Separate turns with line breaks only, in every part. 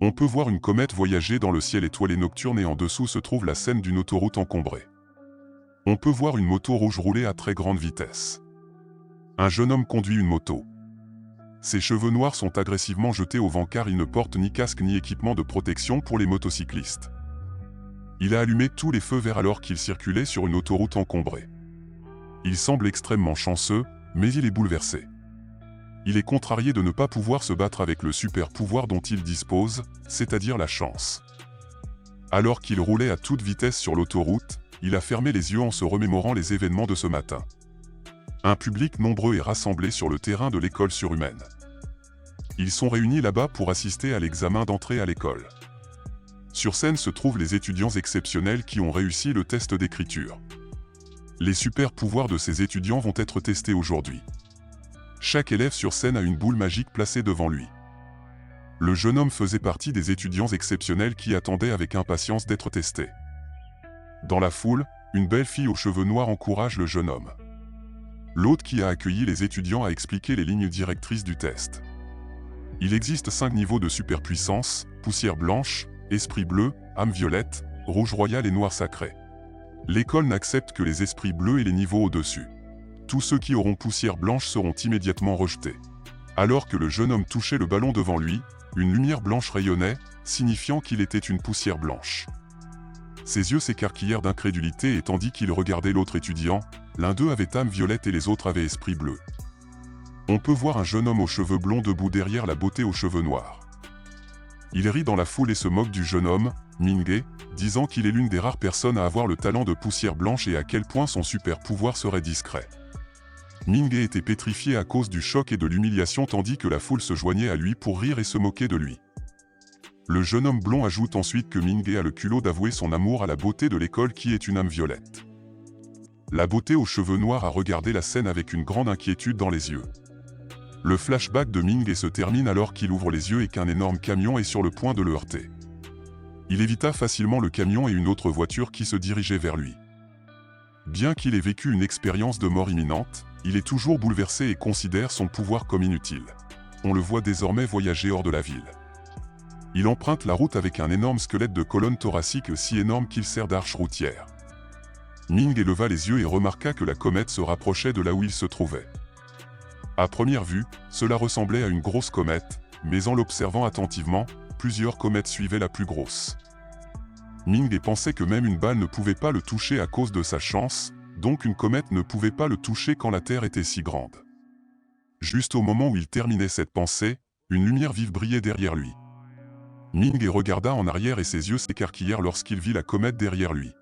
On peut voir une comète voyager dans le ciel étoilé nocturne et en dessous se trouve la scène d'une autoroute encombrée. On peut voir une moto rouge rouler à très grande vitesse. Un jeune homme conduit une moto. Ses cheveux noirs sont agressivement jetés au vent car il ne porte ni casque ni équipement de protection pour les motocyclistes. Il a allumé tous les feux verts alors qu'il circulait sur une autoroute encombrée. Il semble extrêmement chanceux, mais il est bouleversé. Il est contrarié de ne pas pouvoir se battre avec le super pouvoir dont il dispose, c'est-à-dire la chance. Alors qu'il roulait à toute vitesse sur l'autoroute, il a fermé les yeux en se remémorant les événements de ce matin. Un public nombreux est rassemblé sur le terrain de l'école surhumaine. Ils sont réunis là-bas pour assister à l'examen d'entrée à l'école. Sur scène se trouvent les étudiants exceptionnels qui ont réussi le test d'écriture. Les super pouvoirs de ces étudiants vont être testés aujourd'hui. Chaque élève sur scène a une boule magique placée devant lui. Le jeune homme faisait partie des étudiants exceptionnels qui attendaient avec impatience d'être testés. Dans la foule, une belle fille aux cheveux noirs encourage le jeune homme. L'hôte qui a accueilli les étudiants a expliqué les lignes directrices du test. Il existe 5 niveaux de superpuissance: poussière blanche, esprit bleu, âme violette, rouge royal et noir sacré. L'école n'accepte que les esprits bleus et les niveaux au-dessus. Tous ceux qui auront poussière blanche seront immédiatement rejetés. Alors que le jeune homme touchait le ballon devant lui, une lumière blanche rayonnait, signifiant qu'il était une poussière blanche. Ses yeux s'écarquillèrent d'incrédulité et tandis qu'il regardait l'autre étudiant, l'un d'eux avait âme violette et les autres avaient esprit bleu. On peut voir un jeune homme aux cheveux blonds debout derrière la beauté aux cheveux noirs. Il rit dans la foule et se moque du jeune homme, Ming-Ge, disant qu'il est l'une des rares personnes à avoir le talent de poussière blanche et à quel point son super pouvoir serait discret. Ming-Ge était pétrifié à cause du choc et de l'humiliation tandis que la foule se joignait à lui pour rire et se moquer de lui. Le jeune homme blond ajoute ensuite que Ming-Ge a le culot d'avouer son amour à la beauté de l'école qui est une âme violette. La beauté aux cheveux noirs a regardé la scène avec une grande inquiétude dans les yeux. Le flashback de Ming-Ge se termine alors qu'il ouvre les yeux et qu'un énorme camion est sur le point de le heurter. Il évita facilement le camion et une autre voiture qui se dirigeait vers lui. Bien qu'il ait vécu une expérience de mort imminente, il est toujours bouleversé et considère son pouvoir comme inutile. On le voit désormais voyager hors de la ville. Il emprunte la route avec un énorme squelette de colonne thoracique si énorme qu'il sert d'arche routière. Ming-Ge leva les yeux et remarqua que la comète se rapprochait de là où il se trouvait. À première vue, cela ressemblait à une grosse comète, mais en l'observant attentivement, plusieurs comètes suivaient la plus grosse. Ming-Ge pensait que même une balle ne pouvait pas le toucher à cause de sa chance, donc une comète ne pouvait pas le toucher quand la Terre était si grande. Juste au moment où il terminait cette pensée, une lumière vive brillait derrière lui. Ming-Ge regarda en arrière et ses yeux s'écarquillèrent lorsqu'il vit la comète derrière lui.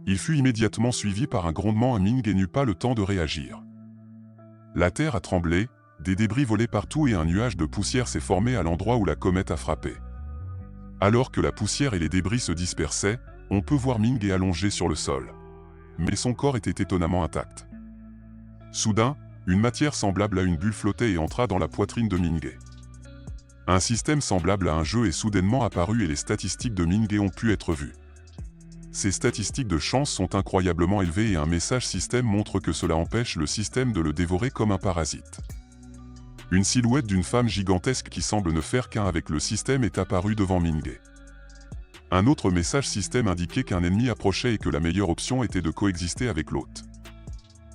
Il fut immédiatement suivi par un grondement et Ming-Ge n'eut pas le temps de réagir. La terre a tremblé, des débris volaient partout et un nuage de poussière s'est formé à l'endroit où la comète a frappé. Alors que la poussière et les débris se dispersaient, on peut voir Ming-Ge allongé sur le sol. Mais son corps était étonnamment intact. Soudain, une matière semblable à une bulle flottait et entra dans la poitrine de Ming-Ge. Un système semblable à un jeu est soudainement apparu et les statistiques de Ming-Ge ont pu être vues. Ces statistiques de chance sont incroyablement élevées et un message système montre que cela empêche le système de le dévorer comme un parasite. Une silhouette d'une femme gigantesque qui semble ne faire qu'un avec le système est apparue devant Ming-Ge. Un autre message système indiquait qu'un ennemi approchait et que la meilleure option était de coexister avec l'hôte.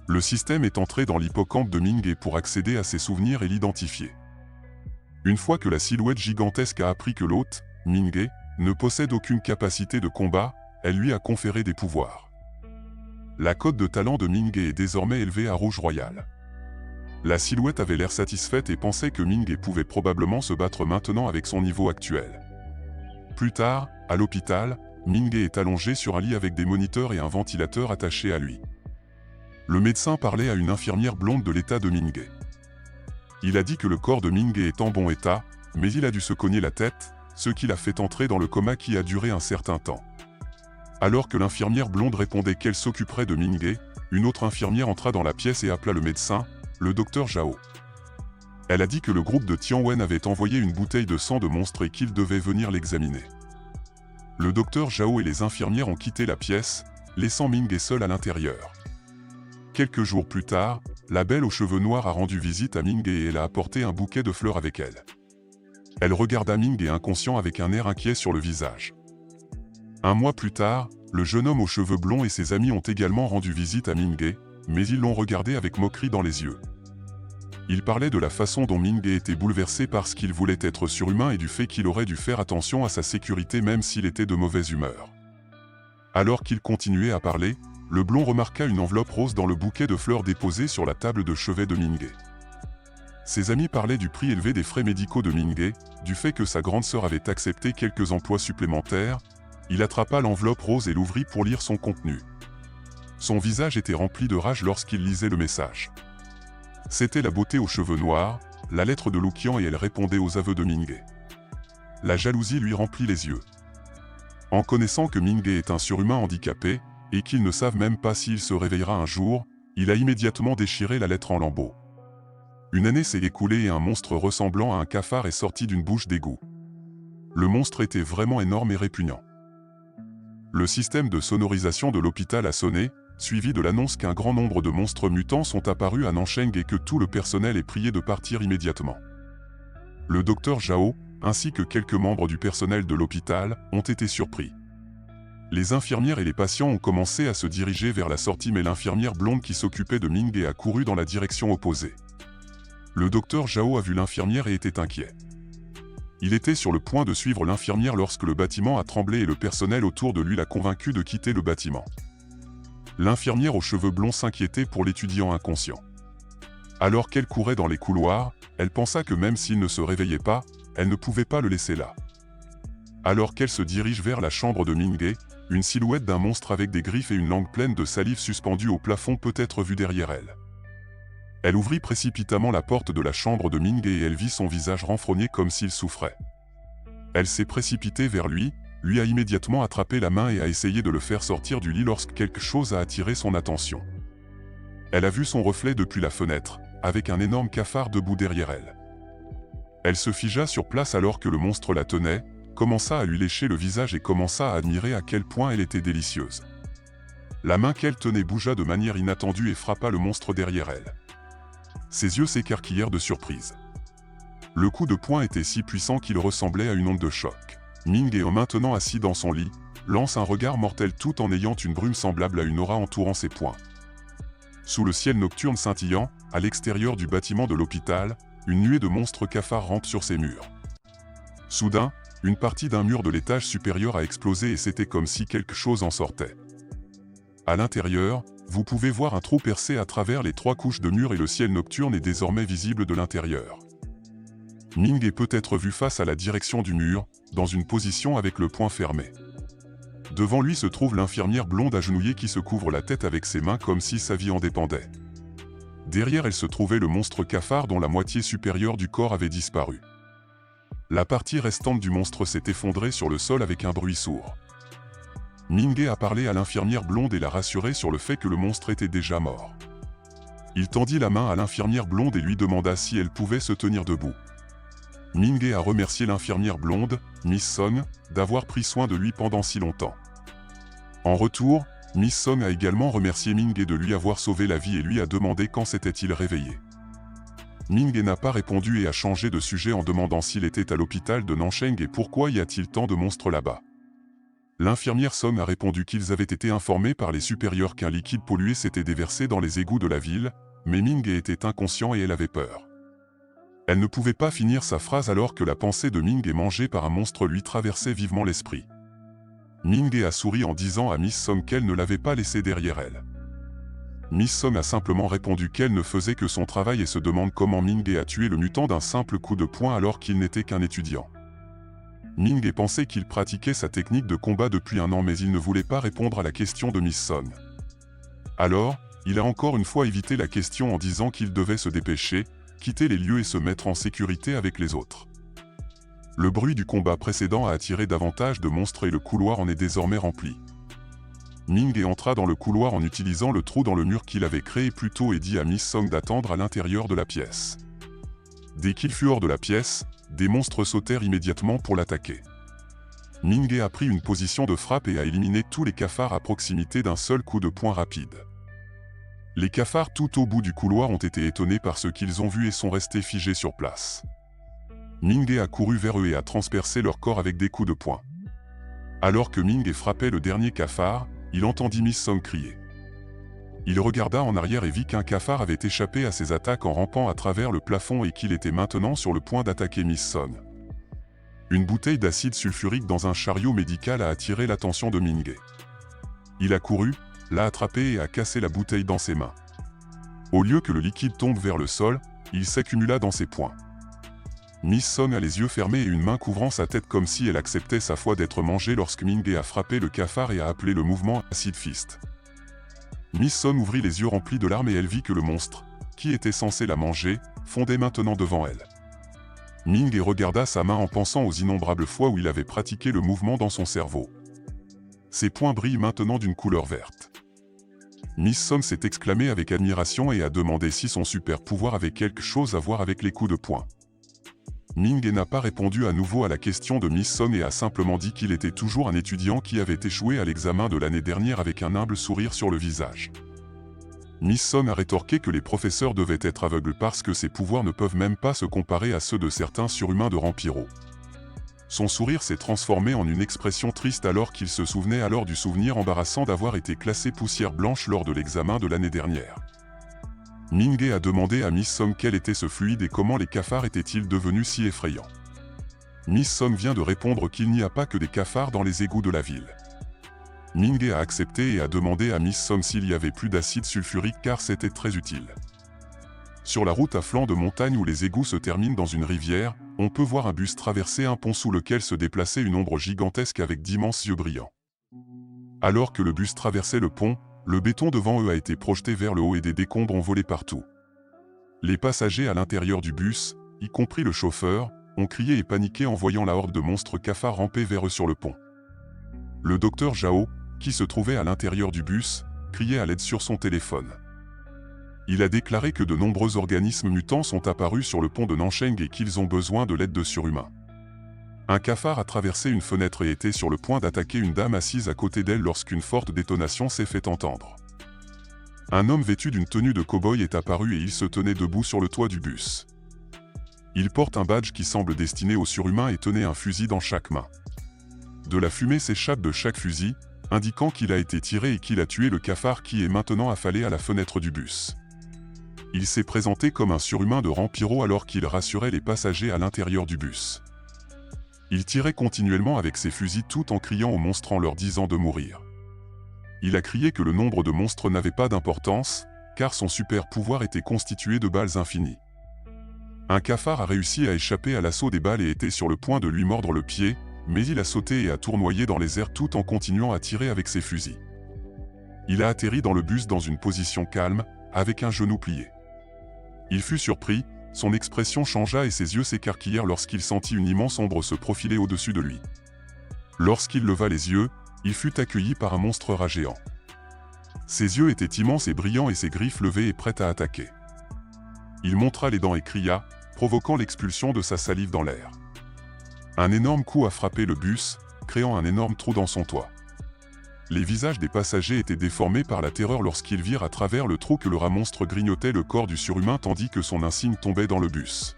Le système est entré dans l'hippocampe de Ming-Ge pour accéder à ses souvenirs et l'identifier. Une fois que la silhouette gigantesque a appris que l'hôte, Ming-Ge, ne possède aucune capacité de combat, elle lui a conféré des pouvoirs. La cote de talent de Ming-Ge est désormais élevée à rouge royal. La silhouette avait l'air satisfaite et pensait que Ming-Ge pouvait probablement se battre maintenant avec son niveau actuel. Plus tard, à l'hôpital, Ming-Ge est allongé sur un lit avec des moniteurs et un ventilateur attaché à lui. Le médecin parlait à une infirmière blonde de l'état de Ming-Ge. Il a dit que le corps de Ming-Ge est en bon état, mais il a dû se cogner la tête, ce qui l'a fait entrer dans le coma qui a duré un certain temps. Alors que l'infirmière blonde répondait qu'elle s'occuperait de Ming-Ge, une autre infirmière entra dans la pièce et appela le médecin, le docteur Zhao. Elle a dit que le groupe de Tianwen avait envoyé une bouteille de sang de monstre et qu'il devait venir l'examiner. Le docteur Zhao et les infirmières ont quitté la pièce, laissant Ming-Ge seul à l'intérieur. Quelques jours plus tard, la belle aux cheveux noirs a rendu visite à Ming-Ge et elle a apporté un bouquet de fleurs avec elle. Elle regarda Ming inconscient avec un air inquiet sur le visage. Un mois plus tard, le jeune homme aux cheveux blonds et ses amis ont également rendu visite à Ming, mais ils l'ont regardé avec moquerie dans les yeux. Ils parlaient de la façon dont Ming était bouleversé parce qu'il voulait être surhumain et du fait qu'il aurait dû faire attention à sa sécurité même s'il était de mauvaise humeur. Alors qu'il continuait à parler, le blond remarqua une enveloppe rose dans le bouquet de fleurs déposé sur la table de chevet de Ming. Ses amis parlaient du prix élevé des frais médicaux de Ming, du fait que sa grande sœur avait accepté quelques emplois supplémentaires. Il attrapa l'enveloppe rose et l'ouvrit pour lire son contenu. Son visage était rempli de rage lorsqu'il lisait le message. C'était la beauté aux cheveux noirs, la lettre de Luqian et elle répondait aux aveux de Ming. La jalousie lui remplit les yeux. En connaissant que Ming est un surhumain handicapé, et qu'ils ne savent même pas s'il se réveillera un jour, il a immédiatement déchiré la lettre en lambeaux. Une année s'est écoulée et un monstre ressemblant à un cafard est sorti d'une bouche d'égout. Le monstre était vraiment énorme et répugnant. Le système de sonorisation de l'hôpital a sonné, suivi de l'annonce qu'un grand nombre de monstres mutants sont apparus à Nancheng et que tout le personnel est prié de partir immédiatement. Le docteur Zhao, ainsi que quelques membres du personnel de l'hôpital, ont été surpris. Les infirmières et les patients ont commencé à se diriger vers la sortie mais l'infirmière blonde qui s'occupait de Ming a couru dans la direction opposée. Le docteur Zhao a vu l'infirmière et était inquiet. Il était sur le point de suivre l'infirmière lorsque le bâtiment a tremblé et le personnel autour de lui l'a convaincu de quitter le bâtiment. L'infirmière aux cheveux blonds s'inquiétait pour l'étudiant inconscient. Alors qu'elle courait dans les couloirs, elle pensa que même s'il ne se réveillait pas, elle ne pouvait pas le laisser là. Alors qu'elle se dirige vers la chambre de Ming, une silhouette d'un monstre avec des griffes et une langue pleine de salive suspendue au plafond peut être vue derrière elle. Elle ouvrit précipitamment la porte de la chambre de Ming et elle vit son visage renfrogné comme s'il souffrait. Elle s'est précipitée vers lui a immédiatement attrapé la main et a essayé de le faire sortir du lit lorsque quelque chose a attiré son attention. Elle a vu son reflet depuis la fenêtre, avec un énorme cafard debout derrière elle. Elle se figea sur place alors que le monstre la tenait, commença à lui lécher le visage et commença à admirer à quel point elle était délicieuse. La main qu'elle tenait bougea de manière inattendue et frappa le monstre derrière elle. Ses yeux s'écarquillèrent de surprise. Le coup de poing était si puissant qu'il ressemblait à une onde de choc. Ming est maintenant assis dans son lit, lance un regard mortel tout en ayant une brume semblable à une aura entourant ses poings. Sous le ciel nocturne scintillant, à l'extérieur du bâtiment de l'hôpital, une nuée de monstres cafards rampe sur ses murs. Soudain, une partie d'un mur de l'étage supérieur a explosé et c'était comme si quelque chose en sortait. À l'intérieur, vous pouvez voir un trou percé à travers les 3 couches de mur et le ciel nocturne est désormais visible de l'intérieur. Ming est peut-être vu face à la direction du mur, dans une position avec le poing fermé. Devant lui se trouve l'infirmière blonde agenouillée qui se couvre la tête avec ses mains comme si sa vie en dépendait. Derrière elle se trouvait le monstre cafard dont la moitié supérieure du corps avait disparu. La partie restante du monstre s'est effondrée sur le sol avec un bruit sourd. Ming a parlé à l'infirmière blonde et l'a rassurée sur le fait que le monstre était déjà mort. Il tendit la main à l'infirmière blonde et lui demanda si elle pouvait se tenir debout. Ming a remercié l'infirmière blonde, Miss Song, d'avoir pris soin de lui pendant si longtemps. En retour, Miss Song a également remercié Ming de lui avoir sauvé la vie et lui a demandé quand s'était-il réveillé. Ming n'a pas répondu et a changé de sujet en demandant s'il était à l'hôpital de Nancheng et pourquoi y a-t-il tant de monstres là-bas. L'infirmière Song a répondu qu'ils avaient été informés par les supérieurs qu'un liquide pollué s'était déversé dans les égouts de la ville, mais Ming était inconscient et elle avait peur. Elle ne pouvait pas finir sa phrase alors que la pensée de Ming mangée par un monstre lui traversait vivement l'esprit. Ming a souri en disant à Miss Song qu'elle ne l'avait pas laissé derrière elle. Miss Song a simplement répondu qu'elle ne faisait que son travail et se demande comment Ming a tué le mutant d'un simple coup de poing alors qu'il n'était qu'un étudiant. Ming pensait qu'il pratiquait sa technique de combat depuis 1 an mais il ne voulait pas répondre à la question de Miss Song. Alors, il a encore une fois évité la question en disant qu'il devait se dépêcher, quitter les lieux et se mettre en sécurité avec les autres. Le bruit du combat précédent a attiré davantage de monstres et le couloir en est désormais rempli. Ming entra dans le couloir en utilisant le trou dans le mur qu'il avait créé plus tôt et dit à Miss Song d'attendre à l'intérieur de la pièce. Dès qu'il fut hors de la pièce, des monstres sautèrent immédiatement pour l'attaquer. Ming a pris une position de frappe et a éliminé tous les cafards à proximité d'un seul coup de poing rapide. Les cafards tout au bout du couloir ont été étonnés par ce qu'ils ont vu et sont restés figés sur place. Minghe a couru vers eux et a transpercé leur corps avec des coups de poing. Alors que Minghe frappait le dernier cafard, il entendit Miss Song crier. Il regarda en arrière et vit qu'un cafard avait échappé à ses attaques en rampant à travers le plafond et qu'il était maintenant sur le point d'attaquer Miss Song. Une bouteille d'acide sulfurique dans un chariot médical a attiré l'attention de Minghe. Il a couru, l'a attrapé et a cassé la bouteille dans ses mains. Au lieu que le liquide tombe vers le sol, il s'accumula dans ses poings. Miss Song a les yeux fermés et une main couvrant sa tête comme si elle acceptait sa foi d'être mangée lorsque Minghe a frappé le cafard et a appelé le mouvement Acid Fist. Miss Song ouvrit les yeux remplis de larmes et elle vit que le monstre, qui était censé la manger, fondait maintenant devant elle. Minghe regarda sa main en pensant aux innombrables fois où il avait pratiqué le mouvement dans son cerveau. Ses poings brillent maintenant d'une couleur verte. Miss Song s'est exclamée avec admiration et a demandé si son super pouvoir avait quelque chose à voir avec les coups de poing. Minghe n'a pas répondu à nouveau à la question de Miss Song et a simplement dit qu'il était toujours un étudiant qui avait échoué à l'examen de l'année dernière avec un humble sourire sur le visage. Miss Song a rétorqué que les professeurs devaient être aveugles parce que ses pouvoirs ne peuvent même pas se comparer à ceux de certains surhumains de rang pyro. Son sourire s'est transformé en une expression triste alors qu'il se souvenait alors du souvenir embarrassant d'avoir été classé poussière blanche lors de l'examen de l'année dernière. Minghe a demandé à Miss Song quel était ce fluide et comment les cafards étaient-ils devenus si effrayants. Miss Song vient de répondre qu'il n'y a pas que des cafards dans les égouts de la ville. Minghe a accepté et a demandé à Miss Song s'il y avait plus d'acide sulfurique car c'était très utile. Sur la route à flanc de montagne où les égouts se terminent dans une rivière, on peut voir un bus traverser un pont sous lequel se déplaçait une ombre gigantesque avec d'immenses yeux brillants. Alors que le bus traversait le pont, le béton devant eux a été projeté vers le haut et des décombres ont volé partout. Les passagers à l'intérieur du bus, y compris le chauffeur, ont crié et paniqué en voyant la horde de monstres cafards ramper vers eux sur le pont. Le docteur Zhao, qui se trouvait à l'intérieur du bus, criait à l'aide sur son téléphone. Il a déclaré que de nombreux organismes mutants sont apparus sur le pont de Nansheng et qu'ils ont besoin de l'aide de surhumains. Un cafard a traversé une fenêtre et était sur le point d'attaquer une dame assise à côté d'elle lorsqu'une forte détonation s'est fait entendre. Un homme vêtu d'une tenue de cow-boy est apparu et il se tenait debout sur le toit du bus. Il porte un badge qui semble destiné aux surhumains et tenait un fusil dans chaque main. De la fumée s'échappe de chaque fusil, indiquant qu'il a été tiré et qu'il a tué le cafard qui est maintenant affalé à la fenêtre du bus. Il s'est présenté comme un surhumain de rang pyro alors qu'il rassurait les passagers à l'intérieur du bus. Il tirait continuellement avec ses fusils tout en criant aux monstres en leur disant de mourir. Il a crié que le nombre de monstres n'avait pas d'importance, car son super pouvoir était constitué de balles infinies. Un cafard a réussi à échapper à l'assaut des balles et était sur le point de lui mordre le pied, mais il a sauté et a tournoyé dans les airs tout en continuant à tirer avec ses fusils. Il a atterri dans le bus dans une position calme, avec un genou plié. Il fut surpris, son expression changea et ses yeux s'écarquillèrent lorsqu'il sentit une immense ombre se profiler au-dessus de lui. Lorsqu'il leva les yeux, il fut accueilli par un monstre rat géant. Ses yeux étaient immenses et brillants et ses griffes levées et prêtes à attaquer. Il montra les dents et cria, provoquant l'expulsion de sa salive dans l'air. Un énorme coup a frappé le bus, créant un énorme trou dans son toit. Les visages des passagers étaient déformés par la terreur lorsqu'ils virent à travers le trou que le rat monstre grignotait le corps du surhumain tandis que son insigne tombait dans le bus.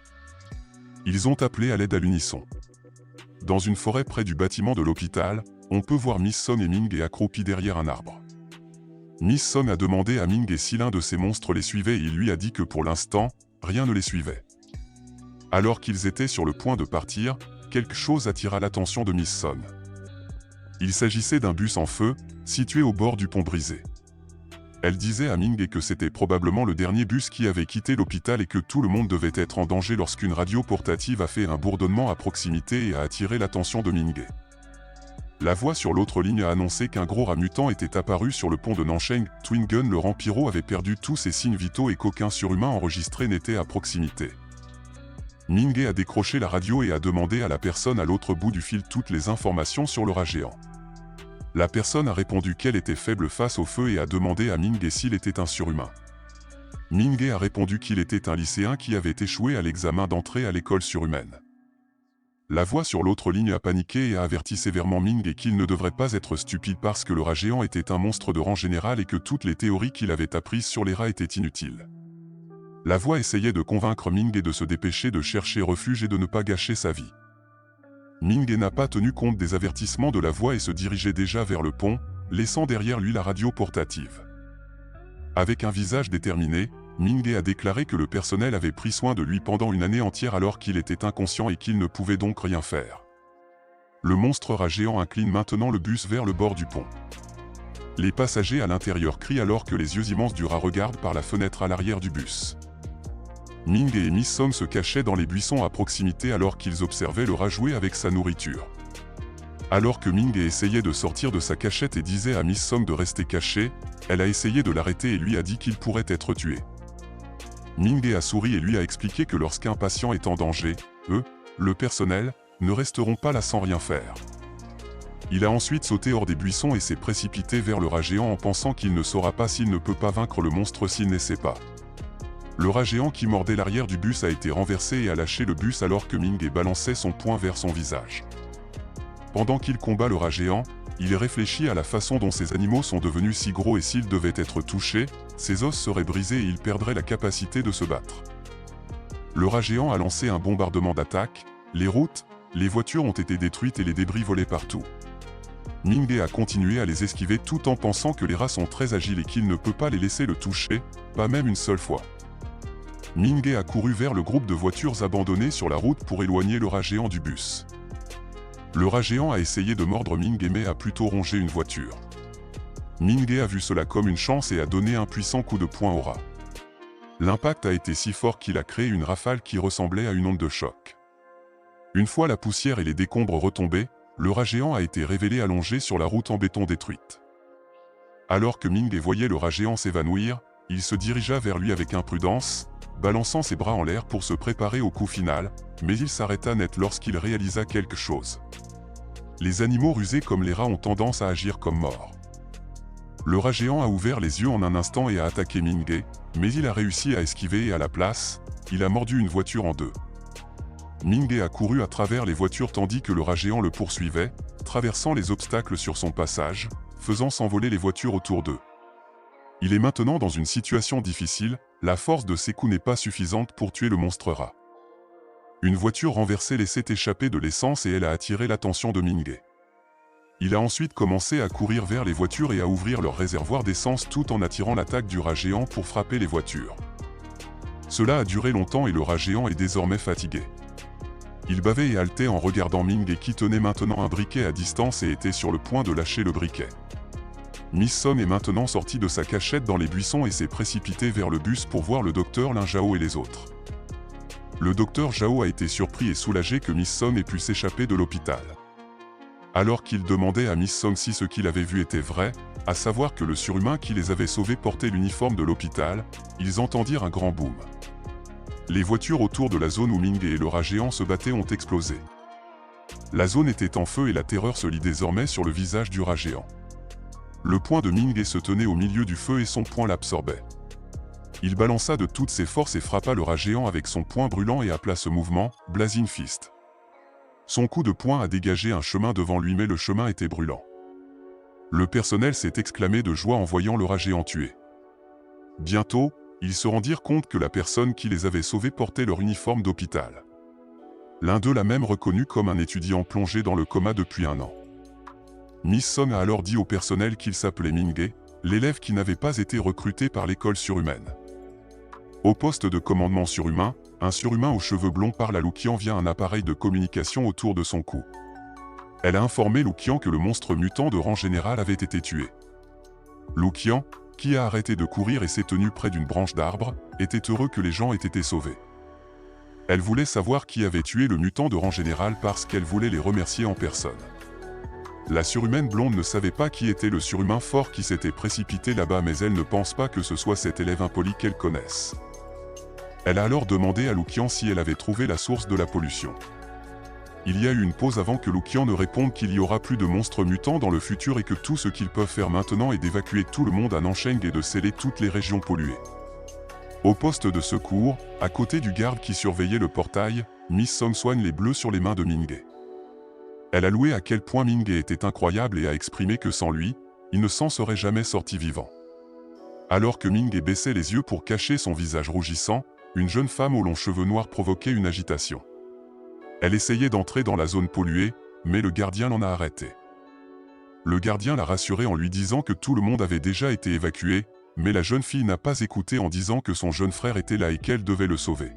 Ils ont appelé à l'aide à l'unisson. Dans une forêt près du bâtiment de l'hôpital, on peut voir Miss Song et Minghe accroupis derrière un arbre. Miss Song a demandé à Minghe si l'un de ces monstres les suivait et il lui a dit que pour l'instant, rien ne les suivait. Alors qu'ils étaient sur le point de partir, quelque chose attira l'attention de Miss Song. Il s'agissait d'un bus en feu, situé au bord du pont brisé. Elle disait à Minghe que c'était probablement le dernier bus qui avait quitté l'hôpital et que tout le monde devait être en danger lorsqu'une radio portative a fait un bourdonnement à proximité et a attiré l'attention de Minghe. La voix sur l'autre ligne a annoncé qu'un gros rat mutant était apparu sur le pont de Nansheng. Twingen, le rang pyro, avait perdu tous ses signes vitaux et qu'aucun surhumain enregistré n'était à proximité. Minghe a décroché la radio et a demandé à la personne à l'autre bout du fil toutes les informations sur le rat géant. La personne a répondu qu'elle était faible face au feu et a demandé à Minghe s'il était un surhumain. Minghe a répondu qu'il était un lycéen qui avait échoué à l'examen d'entrée à l'école surhumaine. La voix sur l'autre ligne a paniqué et a averti sévèrement Minghe qu'il ne devrait pas être stupide parce que le rat géant était un monstre de rang général et que toutes les théories qu'il avait apprises sur les rats étaient inutiles. La voix essayait de convaincre Ming-Ge de se dépêcher de chercher refuge et de ne pas gâcher sa vie. Ming-Ge n'a pas tenu compte des avertissements de la voix et se dirigeait déjà vers le pont, laissant derrière lui la radio portative. Avec un visage déterminé, Ming-Ge a déclaré que le personnel avait pris soin de lui pendant une année entière alors qu'il était inconscient et qu'il ne pouvait donc rien faire. Le monstre rat géant incline maintenant le bus vers le bord du pont. Les passagers à l'intérieur crient alors que les yeux immenses du rat regardent par la fenêtre à l'arrière du bus. Ming-Ge et Miss Song se cachaient dans les buissons à proximité alors qu'ils observaient le rat jouer avec sa nourriture. Alors que Ming-Ge essayait de sortir de sa cachette et disait à Miss Song de rester cachée, elle a essayé de l'arrêter et lui a dit qu'il pourrait être tué. Ming-Ge a souri et lui a expliqué que lorsqu'un patient est en danger, eux, le personnel, ne resteront pas là sans rien faire. Il a ensuite sauté hors des buissons et s'est précipité vers le rat géant en pensant qu'il ne saura pas s'il ne peut pas vaincre le monstre s'il n'essaie pas. Le rat géant qui mordait l'arrière du bus a été renversé et a lâché le bus alors que Ming-Ge balançait son poing vers son visage. Pendant qu'il combat le rat géant, il réfléchit à la façon dont ces animaux sont devenus si gros et s'ils devaient être touchés, ses os seraient brisés et il perdrait la capacité de se battre. Le rat géant a lancé un bombardement d'attaques, les routes, les voitures ont été détruites et les débris volaient partout. Ming-Ge a continué à les esquiver tout en pensant que les rats sont très agiles et qu'il ne peut pas les laisser le toucher, pas même une seule fois. Ming-Ge a couru vers le groupe de voitures abandonnées sur la route pour éloigner le rat géant du bus. Le rat géant a essayé de mordre Ming-Ge mais a plutôt rongé une voiture. Ming-Ge a vu cela comme une chance et a donné un puissant coup de poing au rat. L'impact a été si fort qu'il a créé une rafale qui ressemblait à une onde de choc. Une fois la poussière et les décombres retombés, le rat géant a été révélé allongé sur la route en béton détruite. Alors que Ming-Ge voyait le rat géant s'évanouir, il se dirigea vers lui avec imprudence, balançant ses bras en l'air pour se préparer au coup final, mais il s'arrêta net lorsqu'il réalisa quelque chose. Les animaux rusés comme les rats ont tendance à agir comme morts. Le rat géant a ouvert les yeux en un instant et a attaqué Ming-Ge, mais il a réussi à esquiver et à la place, il a mordu une voiture en deux. Ming-Ge a couru à travers les voitures tandis que le rat géant le poursuivait, traversant les obstacles sur son passage, faisant s'envoler les voitures autour d'eux. Il est maintenant dans une situation difficile, la force de ses coups n'est pas suffisante pour tuer le monstre rat. Une voiture renversée laissait échapper de l'essence et elle a attiré l'attention de Ming-Ge. Il a ensuite commencé à courir vers les voitures et à ouvrir leur réservoir d'essence tout en attirant l'attaque du rat géant pour frapper les voitures. Cela a duré longtemps et le rat géant est désormais fatigué. Il bavait et haletait en regardant Ming-Ge qui tenait maintenant un briquet à distance et était sur le point de lâcher le briquet. Miss Song est maintenant sortie de sa cachette dans les buissons et s'est précipitée vers le bus pour voir le docteur Lin Zhao et les autres. Le docteur Zhao a été surpris et soulagé que Miss Song ait pu s'échapper de l'hôpital. Alors qu'il demandait à Miss Song si ce qu'il avait vu était vrai, à savoir que le surhumain qui les avait sauvés portait l'uniforme de l'hôpital, ils entendirent un grand boom. Les voitures autour de la zone où Ming-Ge et le rat géant se battaient ont explosé. La zone était en feu et la terreur se lit désormais sur le visage du rat géant. Le poing de Ming-Ge se tenait au milieu du feu et son poing l'absorbait. Il balança de toutes ses forces et frappa le rat géant avec son poing brûlant et appela ce mouvement « Blazing Fist ». Son coup de poing a dégagé un chemin devant lui mais le chemin était brûlant. Le personnel s'est exclamé de joie en voyant le rat géant tué. Bientôt, ils se rendirent compte que la personne qui les avait sauvés portait leur uniforme d'hôpital. L'un d'eux l'a même reconnu comme un étudiant plongé dans le coma depuis un an. Miss Song a alors dit au personnel qu'il s'appelait Ming-Ge, l'élève qui n'avait pas été recruté par l'école surhumaine. Au poste de commandement surhumain, un surhumain aux cheveux blonds parle à Luqian via un appareil de communication autour de son cou. Elle a informé Luqian que le monstre mutant de rang général avait été tué. Luqian, qui a arrêté de courir et s'est tenu près d'une branche d'arbre, était heureux que les gens aient été sauvés. Elle voulait savoir qui avait tué le mutant de rang général parce qu'elle voulait les remercier en personne. La surhumaine blonde ne savait pas qui était le surhumain fort qui s'était précipité là-bas mais elle ne pense pas que ce soit cet élève impoli qu'elle connaisse. Elle a alors demandé à Luqian si elle avait trouvé la source de la pollution. Il y a eu une pause avant que Luqian ne réponde qu'il y aura plus de monstres mutants dans le futur et que tout ce qu'ils peuvent faire maintenant est d'évacuer tout le monde à Nansheng et de sceller toutes les régions polluées. Au poste de secours, à côté du garde qui surveillait le portail, Miss Song soigne les bleus sur les mains de Ming-Ge. Elle a loué à quel point Ming-Ge était incroyable et a exprimé que sans lui, il ne s'en serait jamais sorti vivant. Alors que Ming-Ge baissait les yeux pour cacher son visage rougissant, une jeune femme aux longs cheveux noirs provoquait une agitation. Elle essayait d'entrer dans la zone polluée, mais le gardien l'en a arrêtée. Le gardien l'a rassurée en lui disant que tout le monde avait déjà été évacué, mais la jeune fille n'a pas écouté en disant que son jeune frère était là et qu'elle devait le sauver.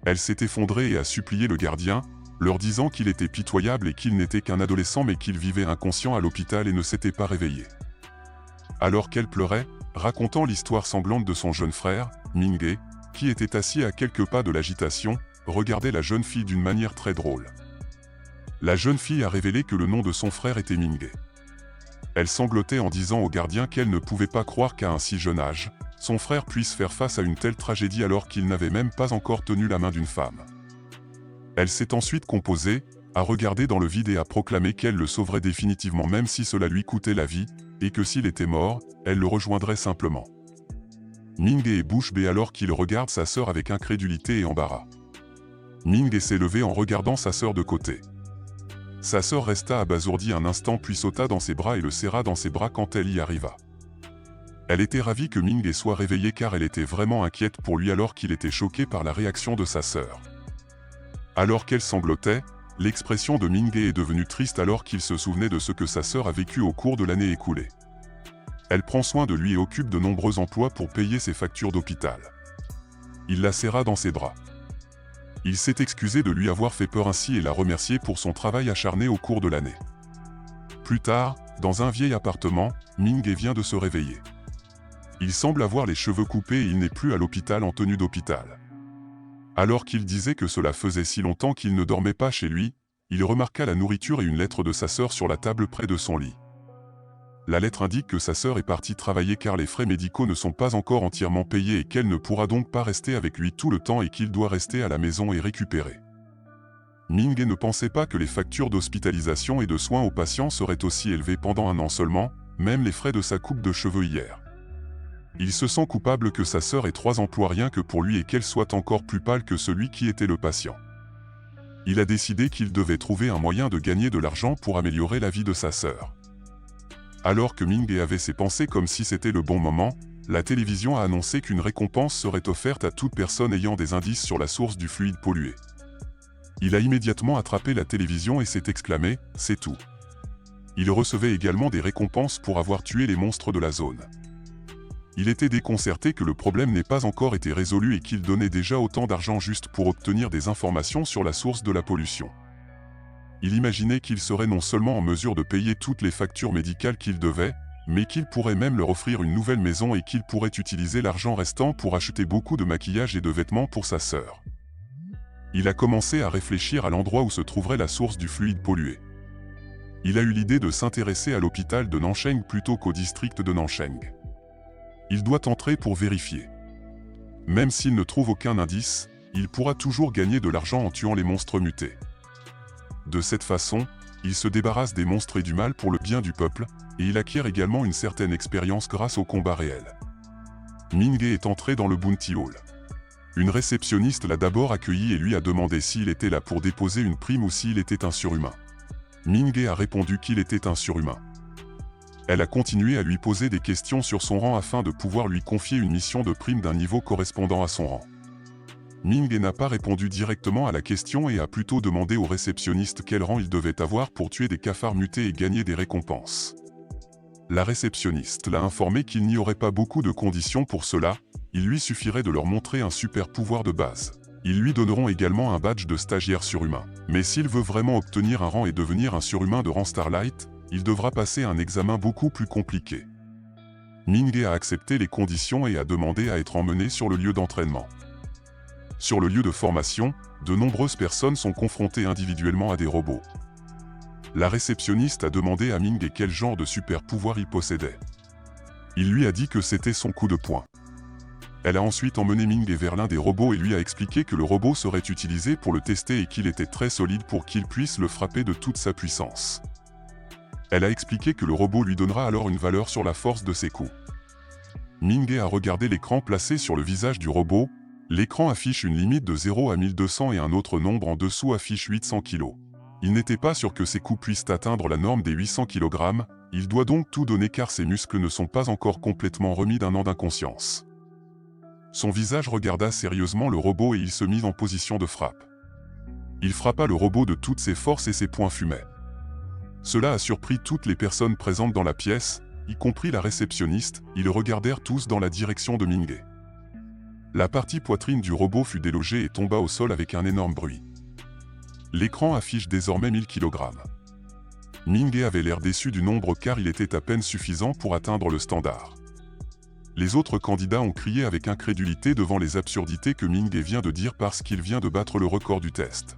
Elle s'est effondrée et a supplié le gardien, leur disant qu'il était pitoyable et qu'il n'était qu'un adolescent mais qu'il vivait inconscient à l'hôpital et ne s'était pas réveillé. Alors qu'elle pleurait, racontant l'histoire sanglante de son jeune frère, Minghae, qui était assis à quelques pas de l'agitation, regardait la jeune fille d'une manière très drôle. La jeune fille a révélé que le nom de son frère était Minghae. Elle sanglotait en disant au gardien qu'elle ne pouvait pas croire qu'à un si jeune âge, son frère puisse faire face à une telle tragédie alors qu'il n'avait même pas encore tenu la main d'une femme. Elle s'est ensuite composée, a regardé dans le vide et a proclamé qu'elle le sauverait définitivement même si cela lui coûtait la vie, et que s'il était mort, elle le rejoindrait simplement. Minghae est bouche bée alors qu'il regarde sa sœur avec incrédulité et embarras. Minghae s'est levé en regardant sa sœur de côté. Sa sœur resta abasourdie un instant puis sauta dans ses bras et le serra dans ses bras quand elle y arriva. Elle était ravie que Minghae soit réveillé car elle était vraiment inquiète pour lui alors qu'il était choqué par la réaction de sa sœur. Alors qu'elle sanglotait, l'expression de Minghae est devenue triste alors qu'il se souvenait de ce que sa sœur a vécu au cours de l'année écoulée. Elle prend soin de lui et occupe de nombreux emplois pour payer ses factures d'hôpital. Il la serra dans ses bras. Il s'est excusé de lui avoir fait peur ainsi et l'a remercié pour son travail acharné au cours de l'année. Plus tard, dans un vieil appartement, Minghae vient de se réveiller. Il semble avoir les cheveux coupés et il n'est plus à l'hôpital en tenue d'hôpital. Alors qu'il disait que cela faisait si longtemps qu'il ne dormait pas chez lui, il remarqua la nourriture et une lettre de sa sœur sur la table près de son lit. La lettre indique que sa sœur est partie travailler car les frais médicaux ne sont pas encore entièrement payés et qu'elle ne pourra donc pas rester avec lui tout le temps et qu'il doit rester à la maison et récupérer. Minghae ne pensait pas que les factures d'hospitalisation et de soins aux patients seraient aussi élevées pendant un an seulement, même les frais de sa coupe de cheveux hier. Il se sent coupable que sa sœur ait 3 emplois rien que pour lui et qu'elle soit encore plus pâle que celui qui était le patient. Il a décidé qu'il devait trouver un moyen de gagner de l'argent pour améliorer la vie de sa sœur. Alors que Minghae avait ses pensées comme si c'était le bon moment, la télévision a annoncé qu'une récompense serait offerte à toute personne ayant des indices sur la source du fluide pollué. Il a immédiatement attrapé la télévision et s'est exclamé « C'est tout ». Il recevait également des récompenses pour avoir tué les monstres de la zone. Il était déconcerté que le problème n'ait pas encore été résolu et qu'il donnait déjà autant d'argent juste pour obtenir des informations sur la source de la pollution. Il imaginait qu'il serait non seulement en mesure de payer toutes les factures médicales qu'il devait, mais qu'il pourrait même leur offrir une nouvelle maison et qu'il pourrait utiliser l'argent restant pour acheter beaucoup de maquillage et de vêtements pour sa sœur. Il a commencé à réfléchir à l'endroit où se trouverait la source du fluide pollué. Il a eu l'idée de s'intéresser à l'hôpital de Nancheng plutôt qu'au district de Nancheng. Il doit entrer pour vérifier. Même s'il ne trouve aucun indice, il pourra toujours gagner de l'argent en tuant les monstres mutés. De cette façon, il se débarrasse des monstres et du mal pour le bien du peuple, et il acquiert également une certaine expérience grâce au combat réel. Minghae est entré dans le Bounty Hall. Une réceptionniste l'a d'abord accueilli et lui a demandé s'il était là pour déposer une prime ou s'il était un surhumain. Minghae a répondu qu'il était un surhumain. Elle a continué à lui poser des questions sur son rang afin de pouvoir lui confier une mission de prime d'un niveau correspondant à son rang. Minghae n'a pas répondu directement à la question et a plutôt demandé au réceptionniste quel rang il devait avoir pour tuer des cafards mutés et gagner des récompenses. La réceptionniste l'a informé qu'il n'y aurait pas beaucoup de conditions pour cela, il lui suffirait de leur montrer un super pouvoir de base. Ils lui donneront également un badge de stagiaire surhumain. Mais s'il veut vraiment obtenir un rang et devenir un surhumain de rang Starlight, il devra passer un examen beaucoup plus compliqué. Minghae a accepté les conditions et a demandé à être emmené sur le lieu d'entraînement. Sur le lieu de formation, de nombreuses personnes sont confrontées individuellement à des robots. La réceptionniste a demandé à Minghae quel genre de super pouvoir il possédait. Il lui a dit que c'était son coup de poing. Elle a ensuite emmené Minghae vers l'un des robots et lui a expliqué que le robot serait utilisé pour le tester et qu'il était très solide pour qu'il puisse le frapper de toute sa puissance. Elle a expliqué que le robot lui donnera alors une valeur sur la force de ses coups. Minghae a regardé l'écran placé sur le visage du robot. L'écran affiche une limite de 0 à 1200 et un autre nombre en dessous affiche 800 kg. Il n'était pas sûr que ses coups puissent atteindre la norme des 800 kg, il doit donc tout donner car ses muscles ne sont pas encore complètement remis d'un an d'inconscience. Son visage regarda sérieusement le robot et il se mit en position de frappe. Il frappa le robot de toutes ses forces et ses poings fumaient. Cela a surpris toutes les personnes présentes dans la pièce, y compris la réceptionniste. Ils regardèrent tous dans la direction de Ming-Ge. La partie poitrine du robot fut délogée et tomba au sol avec un énorme bruit. L'écran affiche désormais 1000 kg. Ming-Ge avait l'air déçu du nombre car il était à peine suffisant pour atteindre le standard. Les autres candidats ont crié avec incrédulité devant les absurdités que Ming-Ge vient de dire parce qu'il vient de battre le record du test.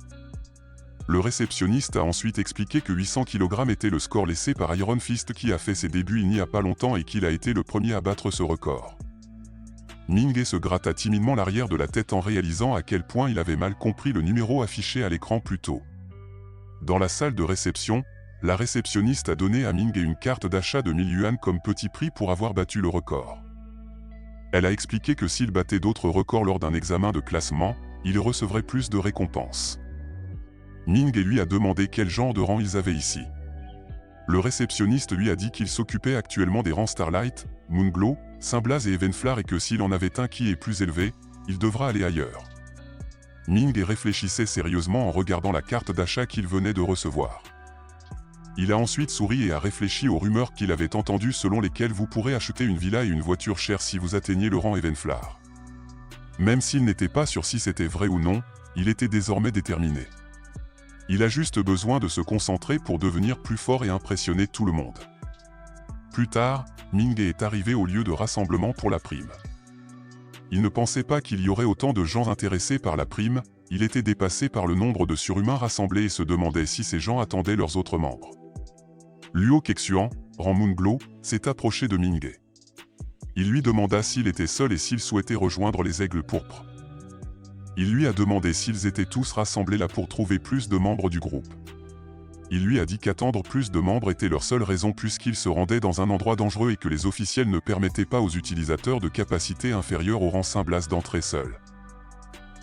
Le réceptionniste a ensuite expliqué que 800 kg était le score laissé par Iron Fist qui a fait ses débuts il n'y a pas longtemps et qu'il a été le premier à battre ce record. Ming-Ge se gratta timidement l'arrière de la tête en réalisant à quel point il avait mal compris le numéro affiché à l'écran plus tôt. Dans la salle de réception, la réceptionniste a donné à Ming-Ge une carte d'achat de 1000 yuan comme petit prix pour avoir battu le record. Elle a expliqué que s'il battait d'autres records lors d'un examen de classement, il recevrait plus de récompenses. Ming-Ge lui a demandé quel genre de rang ils avaient ici. Le réceptionniste lui a dit qu'il s'occupait actuellement des rangs Starlight, Moonglow, Saint-Blaze et Evenflar et que s'il en avait un qui est plus élevé, il devra aller ailleurs. Ming-Ge réfléchissait sérieusement en regardant la carte d'achat qu'il venait de recevoir. Il a ensuite souri et a réfléchi aux rumeurs qu'il avait entendues selon lesquelles vous pourrez acheter une villa et une voiture chère si vous atteignez le rang Evenflar. Même s'il n'était pas sûr si c'était vrai ou non, il était désormais déterminé. Il a juste besoin de se concentrer pour devenir plus fort et impressionner tout le monde. Plus tard, Ming-Ge est arrivé au lieu de rassemblement pour la prime. Il ne pensait pas qu'il y aurait autant de gens intéressés par la prime, il était dépassé par le nombre de surhumains rassemblés et se demandait si ces gens attendaient leurs autres membres. Luo Kexuan, rang Moonglow, s'est approché de Ming-Ge. Il lui demanda s'il était seul et s'il souhaitait rejoindre les aigles pourpres. Il lui a demandé s'ils étaient tous rassemblés là pour trouver plus de membres du groupe. Il lui a dit qu'attendre plus de membres était leur seule raison puisqu'ils se rendaient dans un endroit dangereux et que les officiels ne permettaient pas aux utilisateurs de capacité inférieure au rang Saint-Blaze d'entrer seuls.